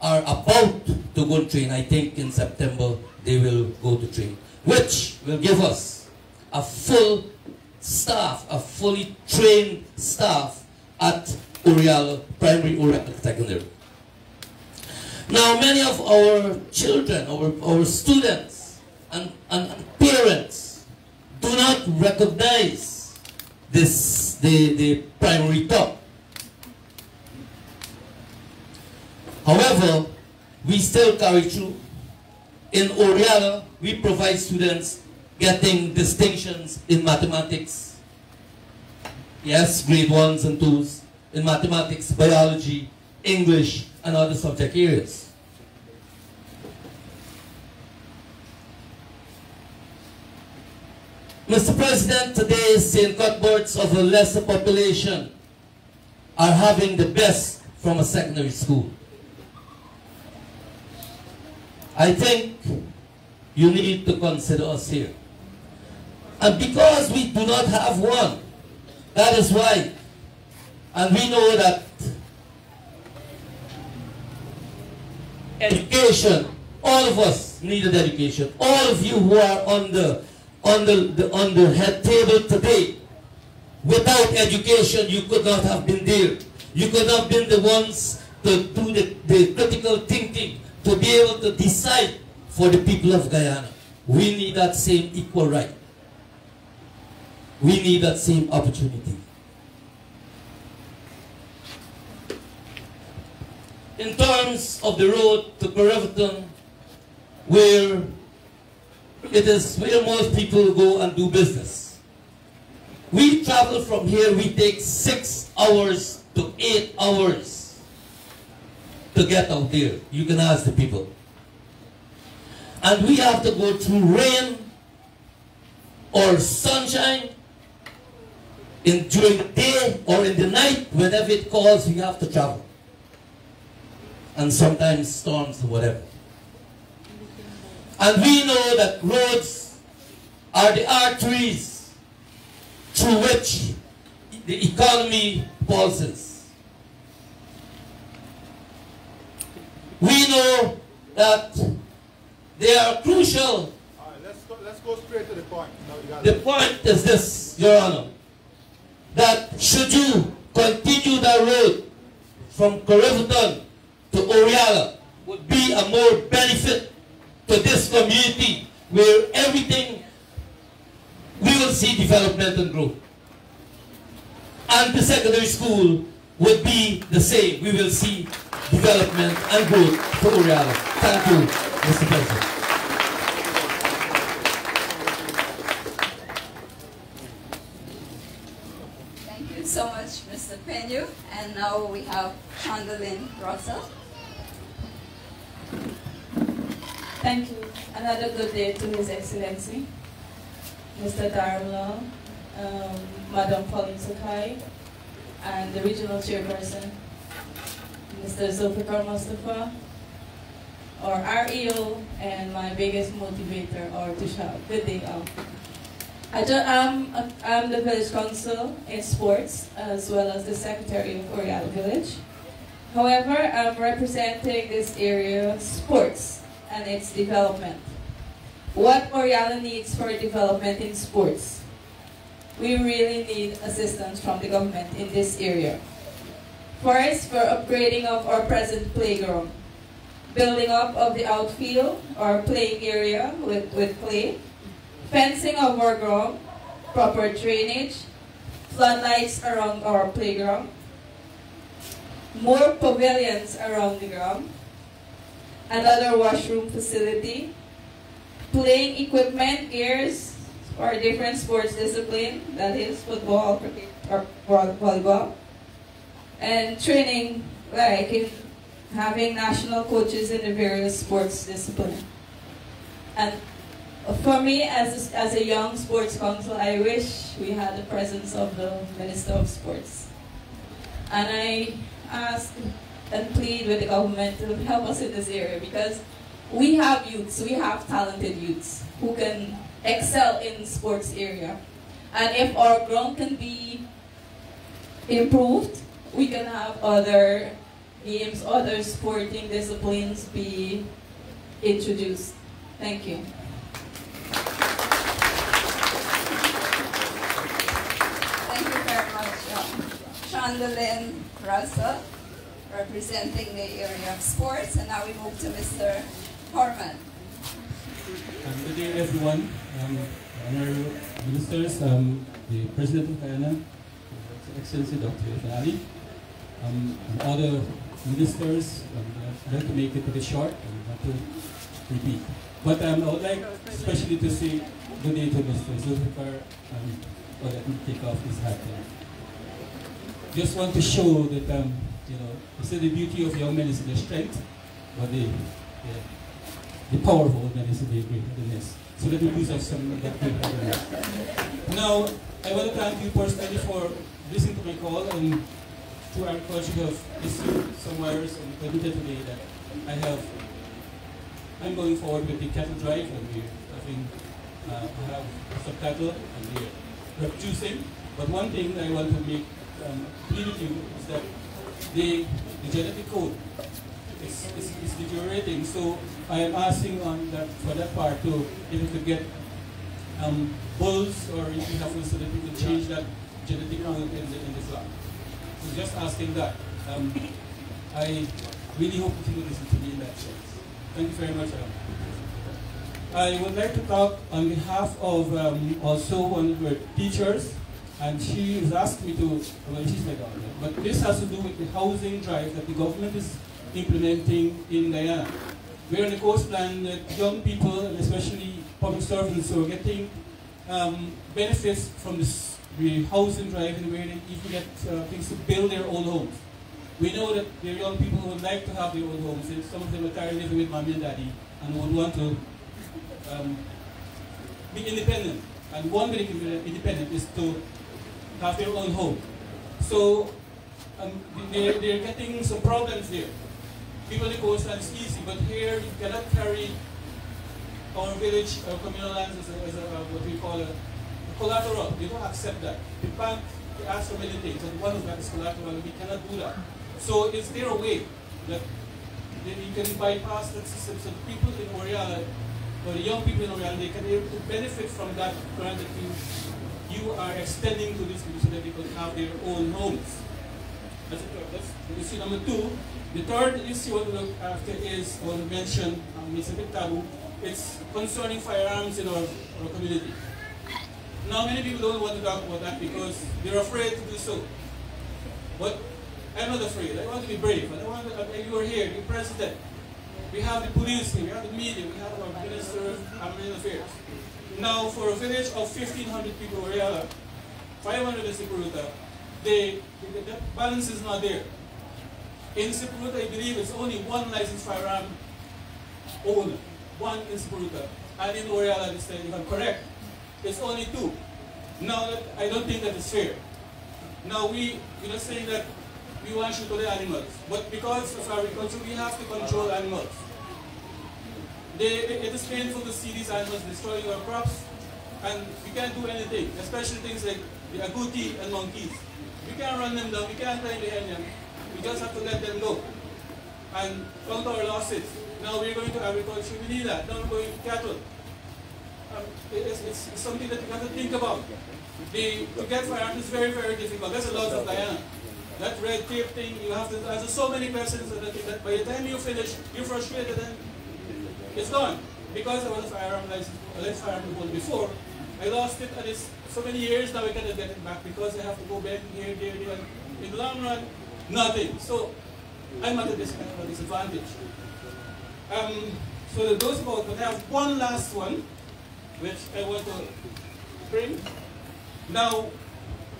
are about to go and train. I think in September they will go to train, which will give us a full staff, a fully trained staff at Orella, primary Orella secondary. Now many of our children, our students and parents do not recognize the primary top. However, we still carry through. In Orella, we provide students getting distinctions in mathematics. Yes, grade 1s and 2s in mathematics, biology, English, and other subject areas. Mr. President, today St. Cuthberts of a lesser population are having the best from a secondary school. I think you need to consider us here. And because we do not have one, that is why, and we know that education, all of us needed education. All of you who are on the head table today, without education you could not have been there. You could not have been the ones to do the critical thinking, to be able to decide for the people of Guyana. We need that same equal right. We need that same opportunity. In terms of the road to Corriverton, where it is where most people go and do business. We travel from here, we take 6 hours to 8 hours to get out there. You can ask the people. And we have to go through rain or sunshine during the day or in the night. Whenever it calls, we have to travel. And sometimes storms or whatever. And we know that roads are the arteries through which the economy pulses. We know that they are crucial. All right, let's go straight to the point. The point is this, Your Honor, that should you continue that road from Corriverton to Orella, would be a more benefit to this community where everything, we will see development and growth. And the secondary school would be the same. We will see development and growth for Orella. Thank you, Mr. President. Thank you so much, Mr. Penyu. And now we have Chandalyn Russell. Thank you. Another good day to His Excellency, Mr. Darmla, Madam Pauline Sakai, and the Regional Chairperson, Mr. Zulfikar Mustafa, our REO, and my biggest motivator, or Tushar. Good day, all. I'm the Village Council in sports, as well as the Secretary of Orella Village. However, I'm representing this area, sports, and its development. What Orella needs for development in sports? We really need assistance from the government in this area. First, for upgrading of our present playground, building up of the outfield or playing area with play, fencing of our ground, proper drainage, floodlights around our playground, more pavilions around the ground, another washroom facility, playing equipment, gears for different sports discipline, that is football, cricket, or volleyball, and training, like in having national coaches in the various sports disciplines. And for me, as a young sports council, I wish we had the presence of the Minister of Sports. And I ask and plead with the government to help us in this area, because we have youths, we have talented youths who can excel in sports area. And if our ground can be improved, we can have other games, other sporting disciplines be introduced. Thank you. Thank you very much, Chandalyn Russell, representing the area of sports. And now we move to Mr. Horman. Good day, everyone. Honorable ministers, the President of Guyana, His Excellency Dr. Ali, and other ministers. I'd like to make it pretty short. I want to repeat. But I would like especially to say good day to Mr. Zulfikar, or let me take off his hat there. Just want to show that, you know, you see the beauty of young men is their strength, but the power of old men is their greatness. So let me use of some of that greatness. Now, I want to thank you personally for listening to my call, and through our culture you have issued some wires and committed today that I'm going forward with the cattle drive, and we're having have some cattle and we're producing. But one thing I want to make clear with you is that the genetic code is deteriorating. So I am asking on that for that part to if we could get bulls or if you have so that we can change that genetic code in the flock. So just asking that. I really hope that you will listen to me in that sense. Thank you very much. I would like to talk on behalf of also one of our teachers, and she has asked me to, well, she's my daughter, but this has to do with the housing drive that the government is implementing in Guyana. We're on the coast plan that young people, and especially public servants, who are getting benefits from this the housing drive in where they even get things to build their own homes. We know that there are young people who would like to have their own homes, and some of them are tired of living with mommy and daddy and would want to be independent. And one way to be independent is to have their own home. So they're getting some problems there. People in the coastline is easy, but here you cannot carry our village, our communal lands as what we call a collateral. They don't accept that. The bank asks for many things, and one of that is collateral, and we cannot do that. So is there a way that you can bypass that system so the people in Orella, or the young people in Orella, they can be able to benefit from that grant that you are extending to these people so that they could have their own homes? That's issue number two. The third issue I want to look after is, I want to mention, it's a bit taboo, it's concerning firearms in our community. Now many people don't want to talk about that because they're afraid to do so. But I'm not afraid. I want to be brave. And I want to, you are here, the president. We have the police here, we have the media, we have our Minister of Armed Affairs. Now for a village of 1,500 people, Orella, 500 in Sipuruta, the balance is not there. In Sipuruta, I believe it's only one licensed firearm owner, one in Sipuruta. And in Orella, if I'm correct, it's only two. Now, I don't think that is fair. Now, we're not saying that we want to shoot all the animals, but because of agriculture, we have to control animals. It is painful to see these animals destroying our crops, and we can't do anything, especially things like the agouti and monkeys. We can't run them down, we can't climb behind them. We just have to let them go and count our losses. Now we're going to agriculture, we need that. Now we're going to cattle. It's something that you have to think about. To get firearms is very, very difficult. That's a lot of Guyana. That red tape thing, you have to answer so many questions that by the time you finish, you're frustrated and it's gone. Because I was a firearm license, I left firearm holder before, I lost it and it's so many years now I cannot get it back because I have to go back here, there, and in the long run, nothing. So I'm at a disadvantage. So those about, but I have one last one, which I want to bring. Now,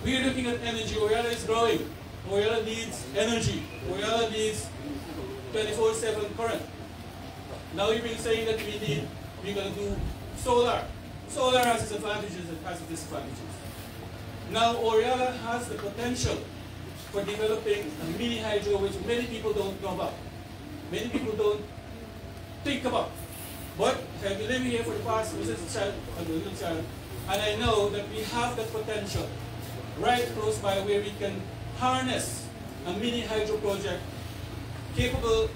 we're looking at energy. Orella is growing. Orella needs energy. Orella needs 24/7 current. Now we've been saying that we're going to do solar. Solar has its advantages and has its disadvantages. Now Orella has the potential for developing a mini hydro, which many people don't know about. Many people don't think about. But I've been living here for the past, since a child, and I know that we have that potential right close by where we can harness a mini hydro project capable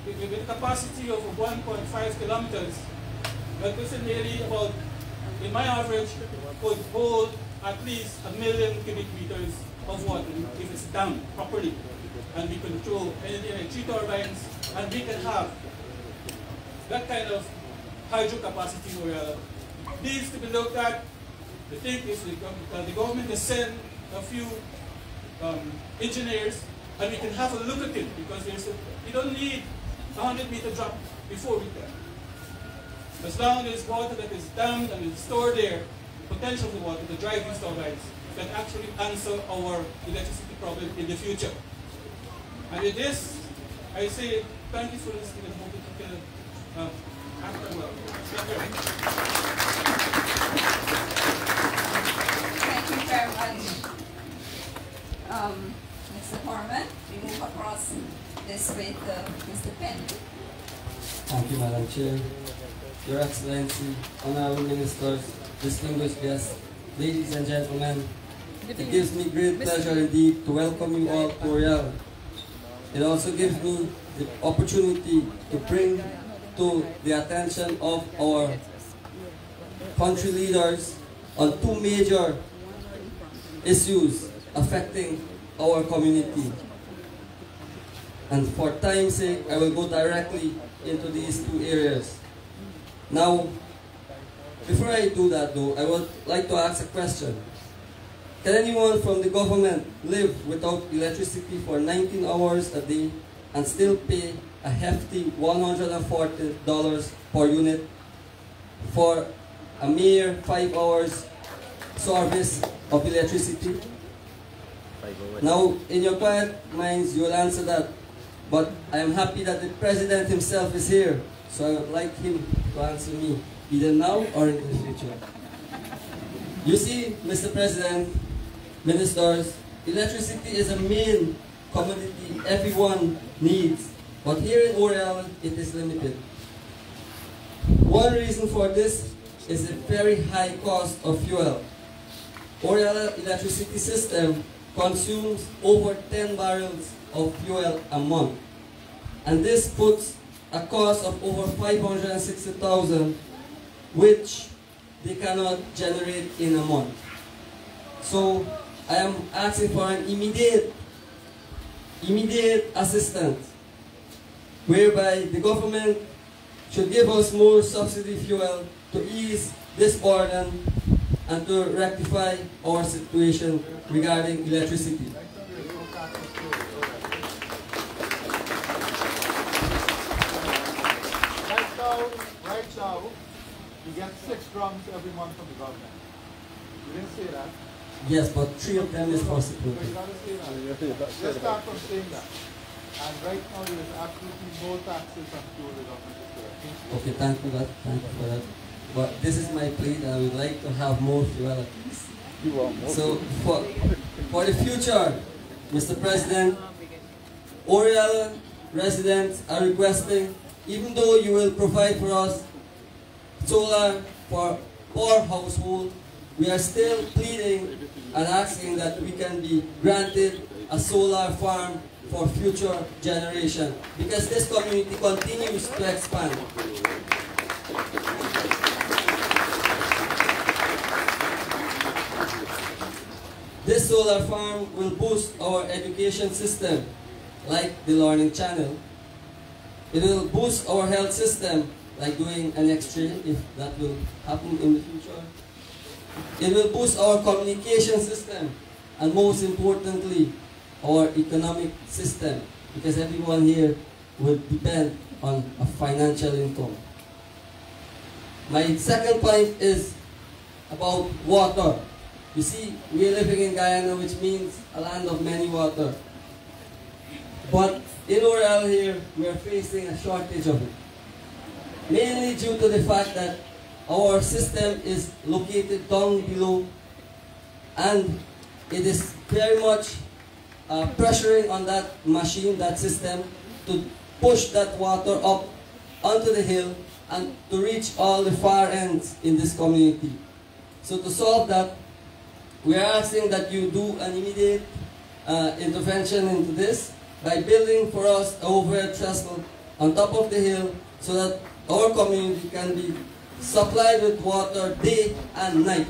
with a capacity of 1.5 kilometers, that is nearly about, in my average, could hold at least 1 million cubic meters of water if it's done properly. And we control anything like 3 turbines, and we can have that kind of hydro capacity where needs to be looked at. I think if the government can send a few engineers and we can have a look at it, because we don't need a 100-meter drop before we can. As long as there's water that is dammed and is stored there, the potential of the water to drive these turbines can actually answer our electricity problem in the future. And with this, I say thank you for listening and hope you can act well. Thank you. Thank you very much, Mr. Corman. We move across this way to Mr. Penn. Thank you, Madam Chair. Your Excellency, Honorable Ministers, distinguished guests, ladies and gentlemen, it gives me great pleasure indeed to welcome you all to Orella. It also gives me the opportunity to bring to the attention of our country leaders on two major issues affecting our community. And for time's sake, I will go directly into these two areas. Now, before I do that though, I would like to ask a question. Can anyone from the government live without electricity for 19 hours a day and still pay a hefty $140 per unit for a mere 5 hours service of electricity? Now, in your quiet minds, you will answer that. But I am happy that the President himself is here, so I would like him to answer me, either now or in the future. You see, Mr. President, Ministers, electricity is a main commodity everyone needs, but here in Orella, it is limited. One reason for this is the very high cost of fuel. Orella electricity system consumes over 10 barrels of fuel a month, and this puts a cost of over $560,000, which they cannot generate in a month. So I am asking for an immediate assistance, whereby the government should give us more subsidy fuel to ease this burden and to rectify our situation regarding electricity. Right now, you get 6 drums every month from the government. You didn't say that. Yes, but 3 of them is for So security. you gotta say that. Let's start from saying that. And right now, there is absolutely no taxes on fuel the government is paying. Okay, thank you for that. But this is my plea, and I would like to have more fuel at least. You want more? So for the future, Mr. President, Orella residents are requesting, even though you will provide for us solar for our household, we are still pleading and asking that we can be granted a solar farm for future generation, because this community continues to expand. This solar farm will boost our education system, like the Learning Channel. It will boost our health system, like doing an X-ray, if that will happen in the future. It will boost our communication system, and most importantly, our economic system, because everyone here will depend on a financial income. My second point is about water. You see, we are living in Guyana, which means a land of many water. But in Orella here, we are facing a shortage of it. Mainly due to the fact that our system is located down below, and it is very much pressuring on that machine, that system, to push that water up onto the hill and to reach all the far ends in this community. So to solve that, we are asking that you do an immediate intervention into this by building for us an overhead trestle on top of the hill, so that our community can be supplied with water day and night.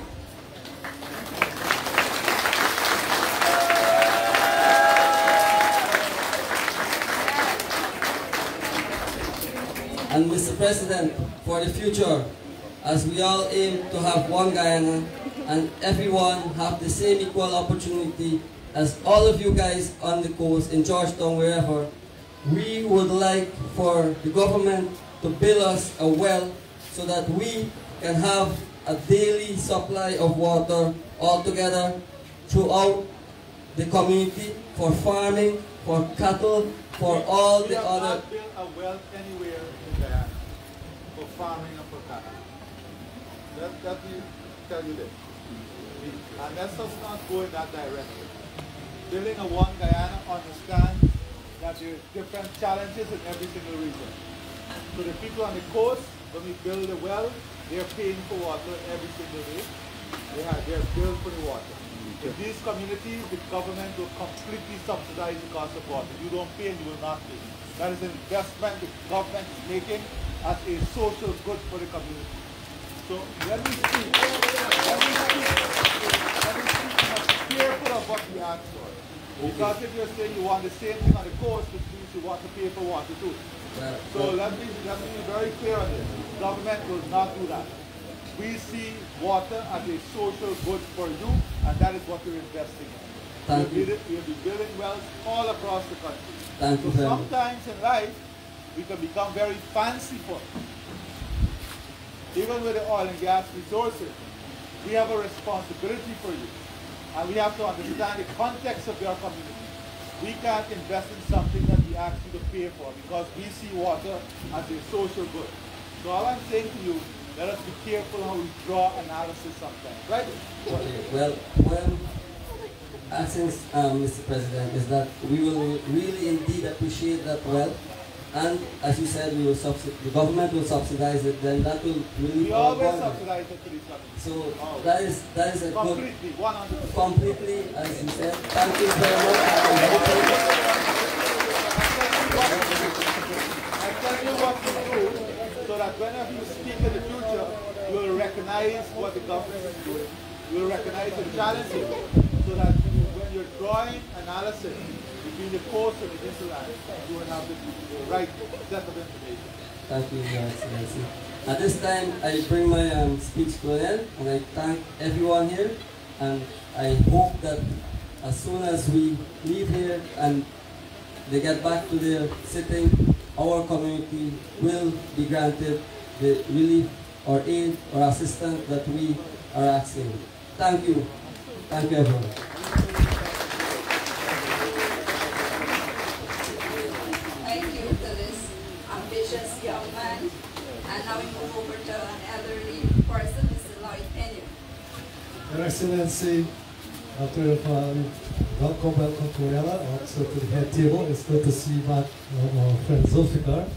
And Mr. President, for the future, as we all aim to have one Guyana and everyone have the same equal opportunity as all of you guys on the coast, in Georgetown, wherever, we would like for the government to build us a well so that we can have a daily supply of water altogether throughout the community for farming, for cattle, for all the other. We have not built a well anywhere in Guyana for farming and for cattle. Let me tell you this. And let's just not go in that direction. Building a one Guyana, understand that there are different challenges in every single region. So the people on the coast, when we build a well, they're paying for water every single day. They're billed for the water. In these communities, the government will completely subsidize the cost of water. You don't pay and you will not pay. That is an investment the government is making as a social good for the community. So let me speak. Let me be careful of what we ask for. Because if you're saying you want the same thing on the coast, which means you want to pay for water too. So let me be very clear on this. The government will not do that. We see water as a social good for you, and that is what we're investing in. We'll be building wells all across the country. So sometimes in life, we can become very fanciful. Even with the oil and gas resources, we have a responsibility for you. And we have to understand the context of your community. We can't invest in something that we ask you to pay for because we see water as a social good. So all I'm saying to you, let us be careful how we draw analysis sometimes, right? Well, since Mr. President, is that we will really indeed appreciate that well. And as you said, we will the government will subsidize it, then that will really... We always subsidize it to these companies. So that is a completely, 100%. Completely, as you said. Thank you very much. I tell you what to do, so that whenever you speak in the future, you will recognize what the government is doing. You will recognize the challenges, so that when you're drawing analysis, between the coast and the hinterland, you will have the right set of information. Thank you, Your Excellency. At this time, I bring my speech to an end, and I thank everyone here, and I hope that as soon as we leave here and they get back to their sitting, our community will be granted the relief or aid or assistance that we are asking. Thank you. Thank you, everyone. Young man, and now we move over to an elderly person, Mr. Lloyd Penny. Your Excellency, after welcome to Orella, also to the head table. It's good to see back our friend Zulfikar.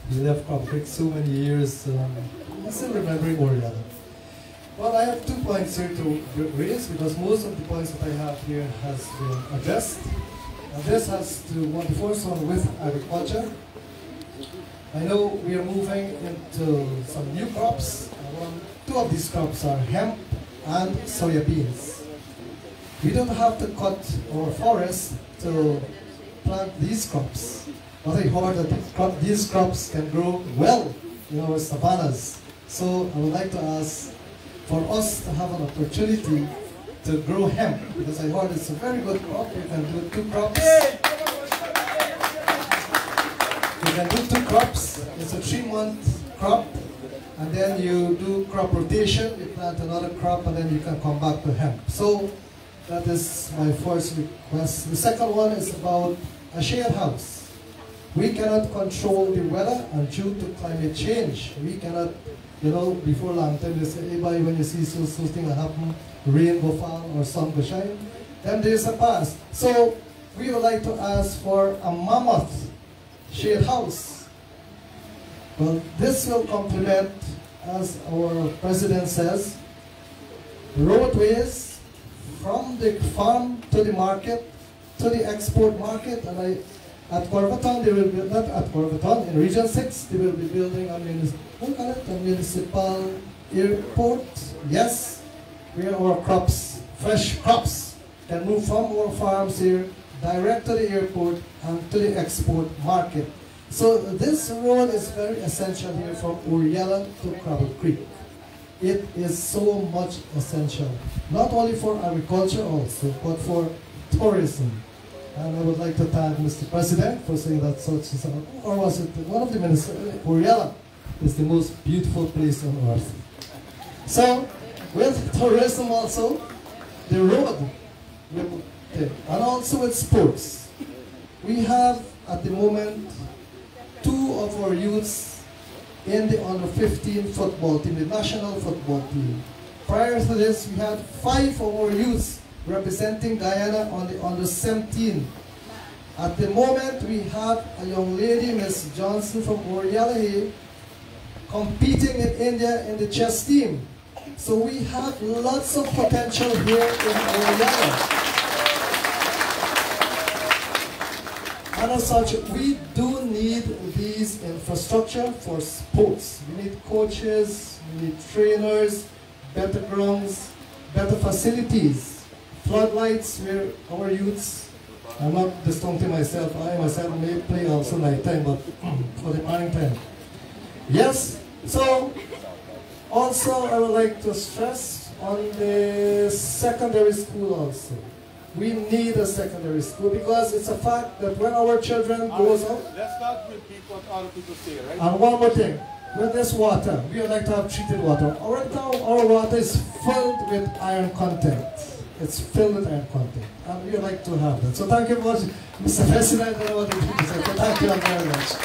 He left Crop Creek so many years, I'm still remembering Orella. Well, I have 2 points here to raise because most of the points that I have here has been addressed. And this has to, the first one with agriculture. I know we are moving into some new crops. 2 of these crops are hemp and soya beans. We don't have to cut our forests to plant these crops. But I heard that these crops can grow well in our savannas. So I would like to ask for us to have an opportunity to grow hemp, because I heard it's a very good crop. You can do 2 crops. You can do 2 crops. It's a 3-month crop, and then you do crop rotation. You plant another crop, and then you can come back to hemp. So that is my first request. The second one is about a shade house. We cannot control the weather, and due to climate change, we cannot, before long time they say, hey, boy, when you see so thing happen, rain go fall or sun go shine, then there's a past. So we would like to ask for a mammoth shade house. Well, this will complement, as our president says, roadways from the farm to the market, to the export market. And at Corvaton, they will build, not at Corvaton, in Region 6, they will be building a municipal airport. Yes, where our crops, fresh crops, can move from our farms here direct to the airport and to the export market. So this road is very essential here from Orella to Crabble Creek. It is so much essential, not only for agriculture also, but for tourism. And I would like to thank Mr. President for saying that such is, or was it one of the ministers, Orella, is the most beautiful place on earth. So, with tourism also, the road, and also with sports. We have at the moment 2 of our youths in the under-15 football team, the national football team. Prior to this, we had 5 of our youths representing Guyana on the under-17. At the moment, we have a young lady, Miss Johnson from Orella, competing in India in the chess team. So we have lots of potential here in Orella. And as such, we do need these infrastructure for sports. We need coaches, we need trainers, better grounds, better facilities, floodlights where our youths, I'm not discounting myself, I myself may play also nighttime, but for the morning time. Yes, so also I would like to stress on the secondary school also. We need a secondary school because it's a fact that when our children goes out. Let's not repeat what other people say, right? And one more thing, with this water, we would like to have treated water. Right now, our water is filled with iron content. It's filled with iron content, and we would like to have that. So thank you very much, Mr. President. I don't know what to say, but thank you very much.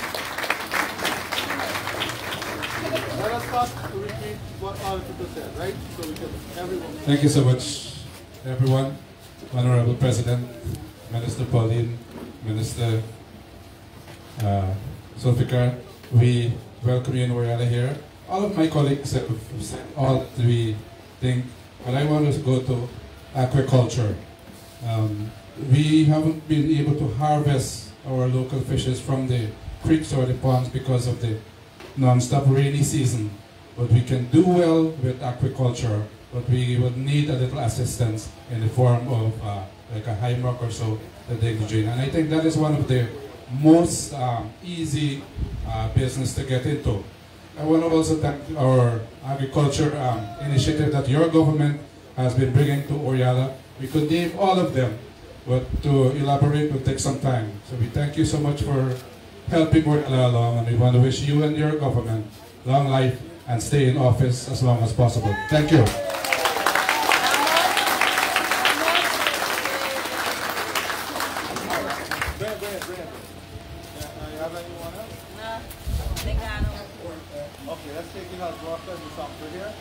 Let us not repeat what other people said, right? So we can, everyone. Thank you so much, everyone. Honorable President, Minister Pauline, Minister Zulfikar, we welcome you in Orella here. All of my colleagues have said all we think, but I want to go to aquaculture. We haven't been able to harvest our local fishes from the creeks or the ponds because of the non-stop rainy season, but we can do well with aquaculture. But we would need a little assistance in the form of like a high rock or so that they could join. And I think that is one of the most easy business to get into. I want to also thank our agriculture initiative that your government has been bringing to Orella. We could name all of them, but to elaborate will take some time. So we thank you so much for helping Orella along, and we want to wish you and your government long life and stay in office as long as possible. Thank you. Okay, let's take in our water and some for here.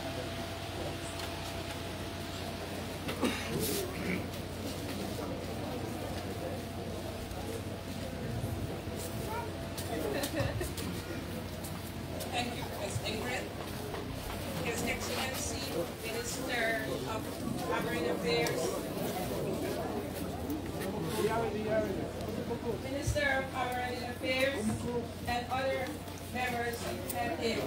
Thank you, Ms. Ingrid. His Excellency, Minister of Foreign Affairs. Minister of Foreign Affairs and other members of the team.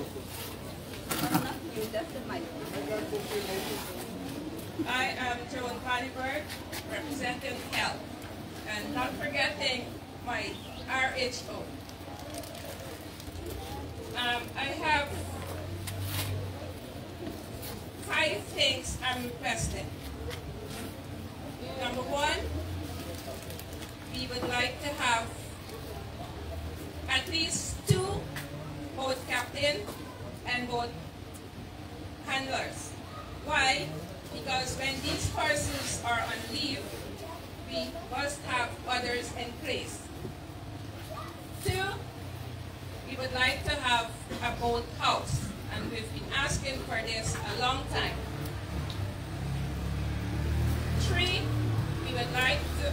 I am Joan Vandenberg, representing health, and not forgetting my RHO. I have 5 things I'm requesting. Number 1, we would like to have at least 2 boat captain and boat handlers. Why? Because when these persons are on leave, we must have others in place. 2, we would like to have a boat house, and we've been asking for this a long time. 3, we would like to,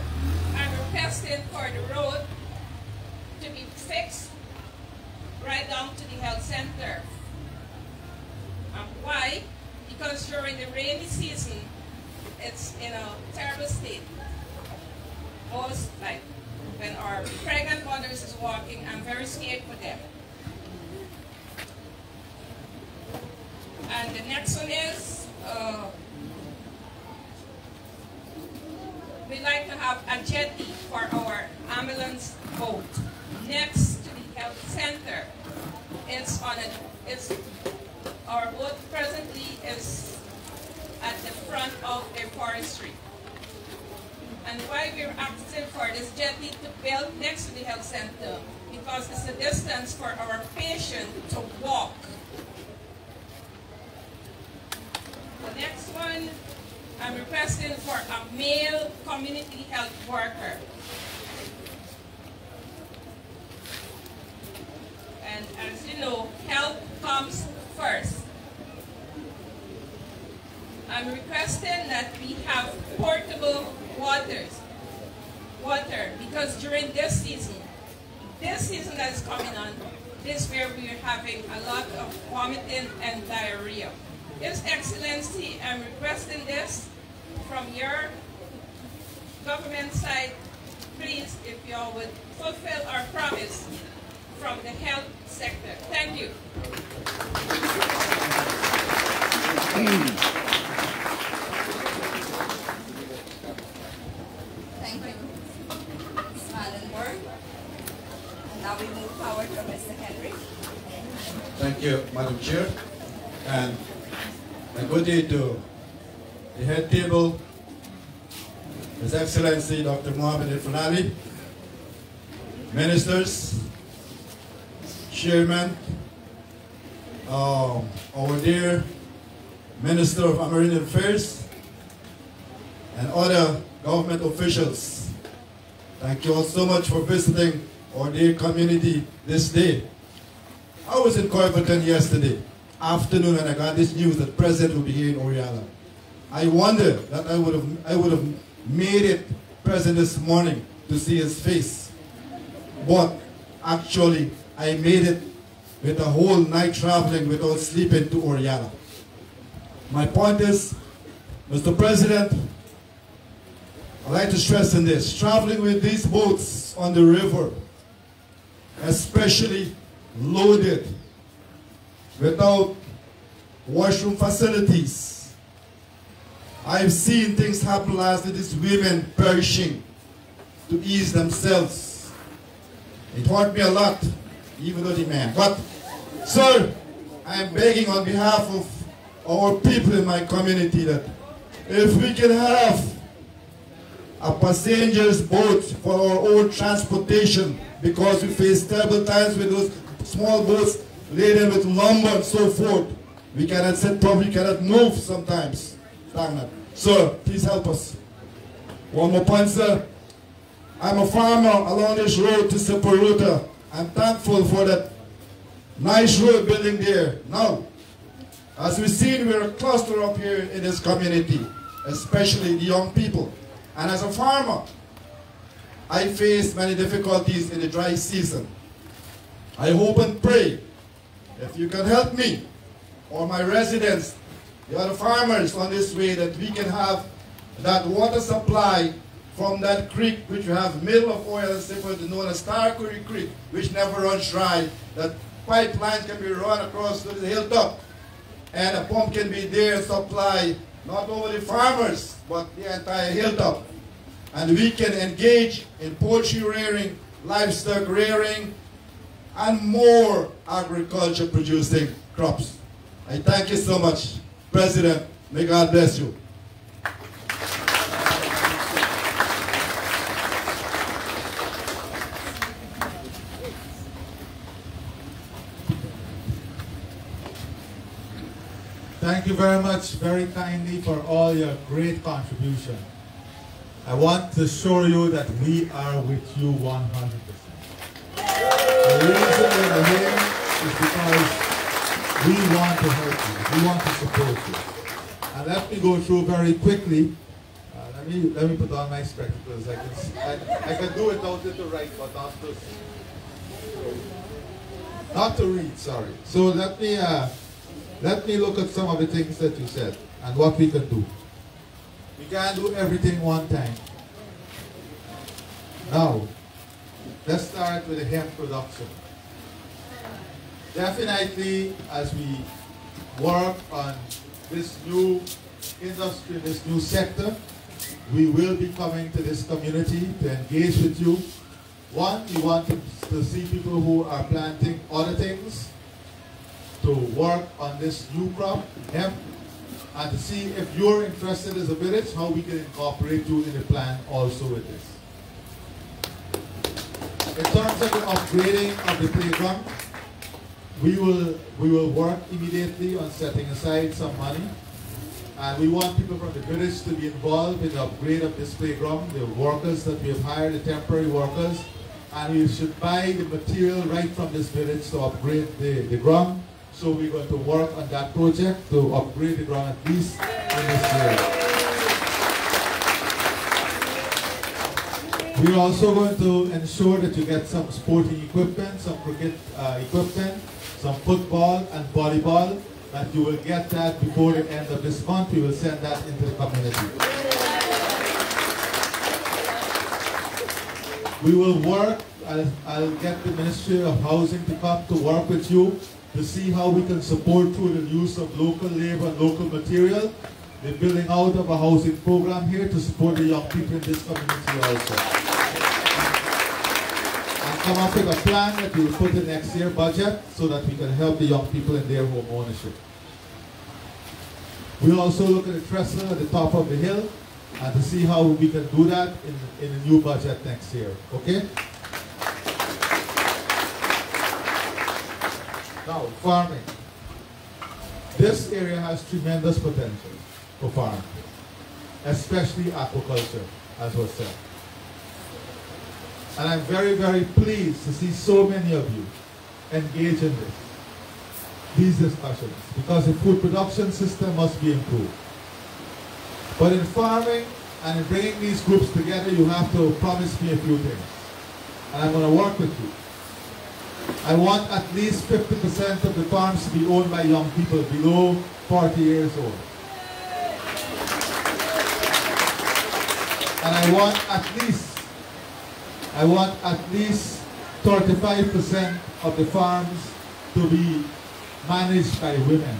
I'm requesting for the road to be fixed right down to the health center. Why? Because during the rainy season, it's in a terrible state. Most, like, when our pregnant mothers is walking, I'm very scared for them. And the next one is, we'd like to have a jetty for our ambulance boat next to the health center. It's on our boat presently is at the front of the forestry. And why we're asking for this jetty to build next to the health center, because it's a distance for our patient to walk. The next one, I'm requesting for a male community health worker. And as you know, health comes first. I'm requesting that we have portable water, because during this season that is coming on, this is where we are having a lot of vomiting and diarrhea. His Excellency, I'm requesting this from your government side. Please, if you all would fulfill our promise from the health sector. Thank you. Thank you, Ms. Vandenberg. And now we move forward to Mr. Henry. Thank you, Madam Chair. And a good day to the head table, His Excellency Dr. Mohammed Al-Fanali, ministers, chairman, our dear Minister of American Affairs, and other government officials. Thank you all so much for visiting our dear community this day. I was in Corverton yesterday afternoon and I got this news that President will be here in Orella. I wonder that I would have made it present this morning to see his face. But actually I made it with a whole night traveling without sleeping to Orella. My point is, Mr. President, I'd like to stress in this, traveling with these boats on the river, especially loaded, without washroom facilities. I've seen things happen last night, these women perishing to ease themselves. It hurt me a lot, even though the man. But, sir, I'm begging on behalf of our people in my community that if we can have a passenger's boat for our own transportation, because we face terrible times with those small boats laden with lumber and so forth. We cannot sit properly, we cannot move sometimes. Sir, please help us. One more point, sir. I'm a farmer along this road to Separuta. I'm thankful for that nice road building there. Now, as we've seen, we're a cluster up here in this community, especially the young people. And as a farmer, I face many difficulties in the dry season. I hope and pray if you can help me or my residents, the other farmers on this way, that we can have that water supply from that creek which we have middle of Orella and Separuta, known as Starcurry Creek, which never runs dry. That pipeline can be run across the hilltop, and a pump can be there and supply not only the farmers but the entire hilltop. And we can engage in poultry rearing, livestock rearing, and more agriculture producing crops. I thank you so much, President. May God bless you. Thank you very much, very kindly, for all your great contribution. I want to assure you that we are with you 100%. The reason we're here is because we want to help you, we want to support you. And let me go through very quickly. Let me put on my spectacles. I can do it without it to write, but not to read. Sorry. So let me look at some of the things that you said and what we can do. We can't do everything one time. Now, let's start with the hemp production. Definitely, as we work on this new industry, this new sector, we will be coming to this community to engage with you. One, we want to see people who are planting other things, to work on this new crop, hemp, and to see if you're interested as a village, how we can incorporate you in the plan also with this. In terms of the upgrading of the playground, we will work immediately on setting aside some money. And we want people from the village to be involved in the upgrade of this playground, the workers that we have hired, the temporary workers. And we should buy the material right from this village to upgrade the ground. So we're going to work on that project to upgrade the ground at least in this year. We're also going to ensure that you get some sporting equipment, some cricket equipment, some football and volleyball, that you will get that before the end of this month. We will send that into the community. We will work, I'll get the Ministry of Housing to come to work with you to see how we can support through the use of local labor and local material, the building out of a housing program here to support the young people in this community also. And come up with a plan that we will put in next year's budget so that we can help the young people in their home ownership. We'll also look at the trestle at the top of the hill and to see how we can do that in a new budget next year, okay? Now, farming. This area has tremendous potential for farming, especially aquaculture, as was said. And I'm very, very pleased to see so many of you engage in these discussions, because the food production system must be improved. But in farming and in bringing these groups together, you have to promise me a few things. And I'm going to work with you. I want at least 50% of the farms to be owned by young people below 40 years old. And I want at least 35% of the farms to be managed by women.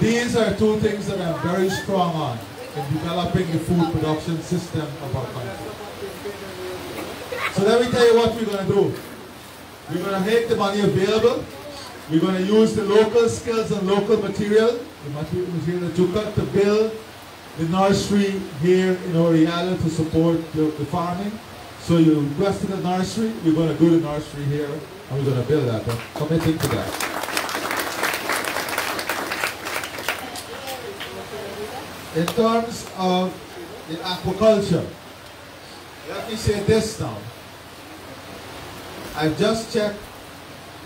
These are two things that I'm very strong on in developing the food production system of our country. So let me tell you what we're going to do. We're going to make the money available. We're going to use the local skills and local material, the material that you cut, to build the nursery here in Orella to support the farming. So you requested a nursery, we're going to do the nursery here, and we're going to build that. Committing to that. In terms of the aquaculture, let me say this now. I've just checked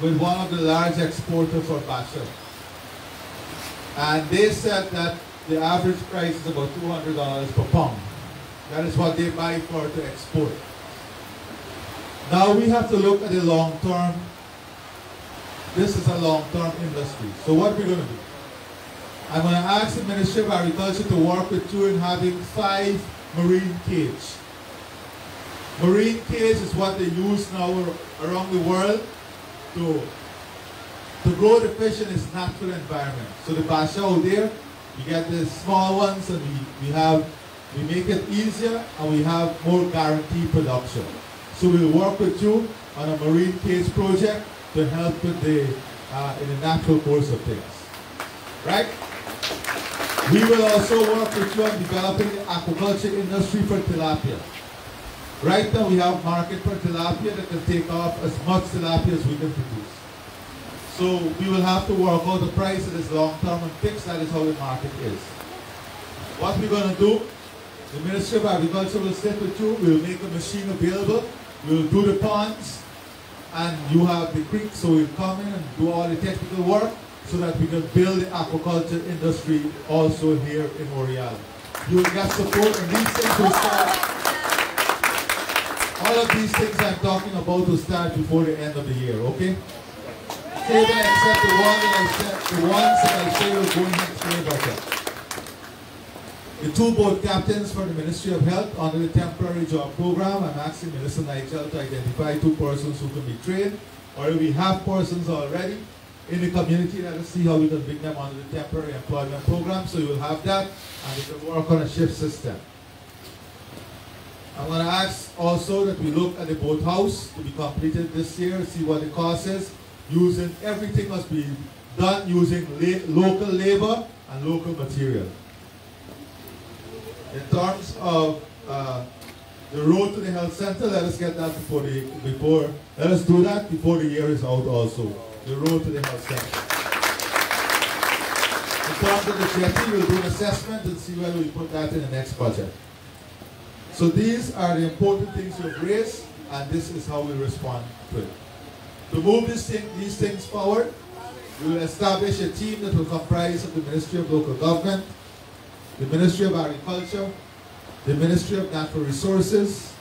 with one of the large exporters for Basha, and they said that the average price is about $200 per pound. That is what they buy for to export. Now we have to look at the long term. This is a long-term industry. So what we're going to do? I'm going to ask the Ministry of Agriculture to work with you in having 5 marine cages. Marine cage is what they use now around the world to grow the fish in its natural environment. So the basha out there, you get the small ones, and we make it easier, and we have more guaranteed production. So we'll work with you on a marine cage project to help with in the natural course of things. Right? We will also work with you on developing the aquaculture industry for tilapia. Right now we have market for tilapia that can take off as much tilapia as we can produce. So we will have to work out the price that is long term and fixed. That is how the market is. What we're going to do, the Ministry of Agriculture will sit with you. We will make a machine available. We will do the ponds, and you have the creek, so we'll come in and do all the technical work so that we can build the aquaculture industry also here in Orella. You will get support, and these things will start. All of these things I'm talking about will start before the end of the year, okay? Even except the ones that I say will go in next year budget. The 2 boat captains for the Ministry of Health under the temporary job program, I'm asking Minister Nigel to identify 2 persons who can be trained, or we have persons already in the community. Let us see how we can bring them under the temporary employment program, so you will have that, and we can work on a shift system. I'm going to ask also that we look at the boathouse to be completed this year, see what the cost is. Everything must be done using local labor and local material. In terms of the road to the health center, let us get that let us do that before the year is out also. The road to the health center. In terms of the jetty, we'll do an assessment and see whether we put that in the next budget. So these are the important things we've raised, and this is how we respond to it. To move these things forward, we will establish a team that will comprise of the Ministry of Local Government, the Ministry of Agriculture, the Ministry of Natural Resources,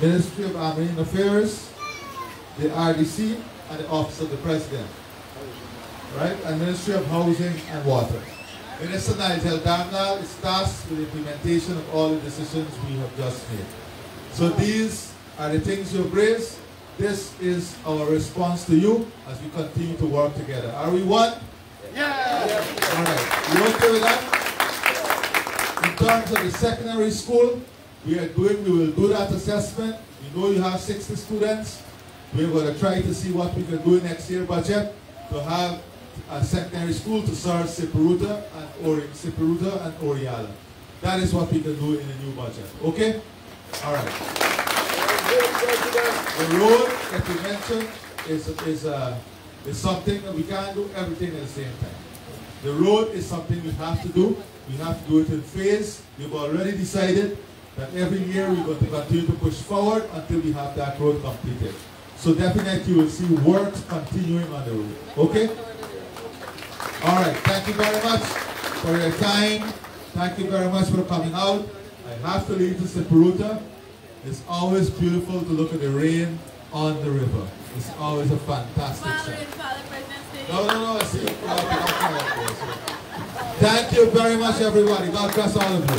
Ministry of Marine Affairs, the RDC, and the Office of the President, right? And Ministry of Housing and Water. Minister Nigel Darnall is tasked with the implementation of all the decisions we have just made. So these are the things you've raised. This is our response to you as we continue to work together. Are we one? Yeah! All right. You okay with that? In terms of the secondary school, we will do that assessment. We know you have 60 students. We're going to try to see what we can do in next year's budget to have a secondary school to serve Siparuta and Orella. That is what we can do in the new budget. Okay? All right. The road that you mentioned is something that we can't do everything at the same time. The road is something we have to do. We have to do it in phase. We've already decided that every year we're going to continue to push forward until we have that road completed. So definitely you will see work continuing on the road. Okay? All right. Thank you very much for your time. Thank you very much for coming out. I have to leave to Siparuta. It's always beautiful to look at the rain on the river. It's always a fantastic sight. No, I see. Thank you very much, everybody. God bless all of you.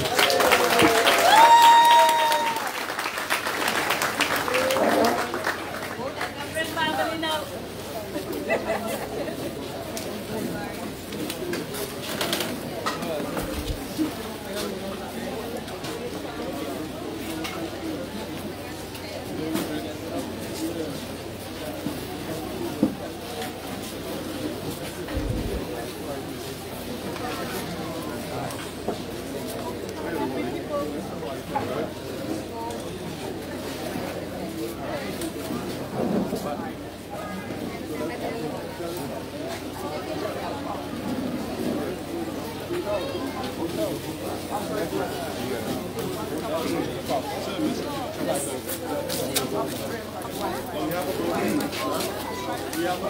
We have a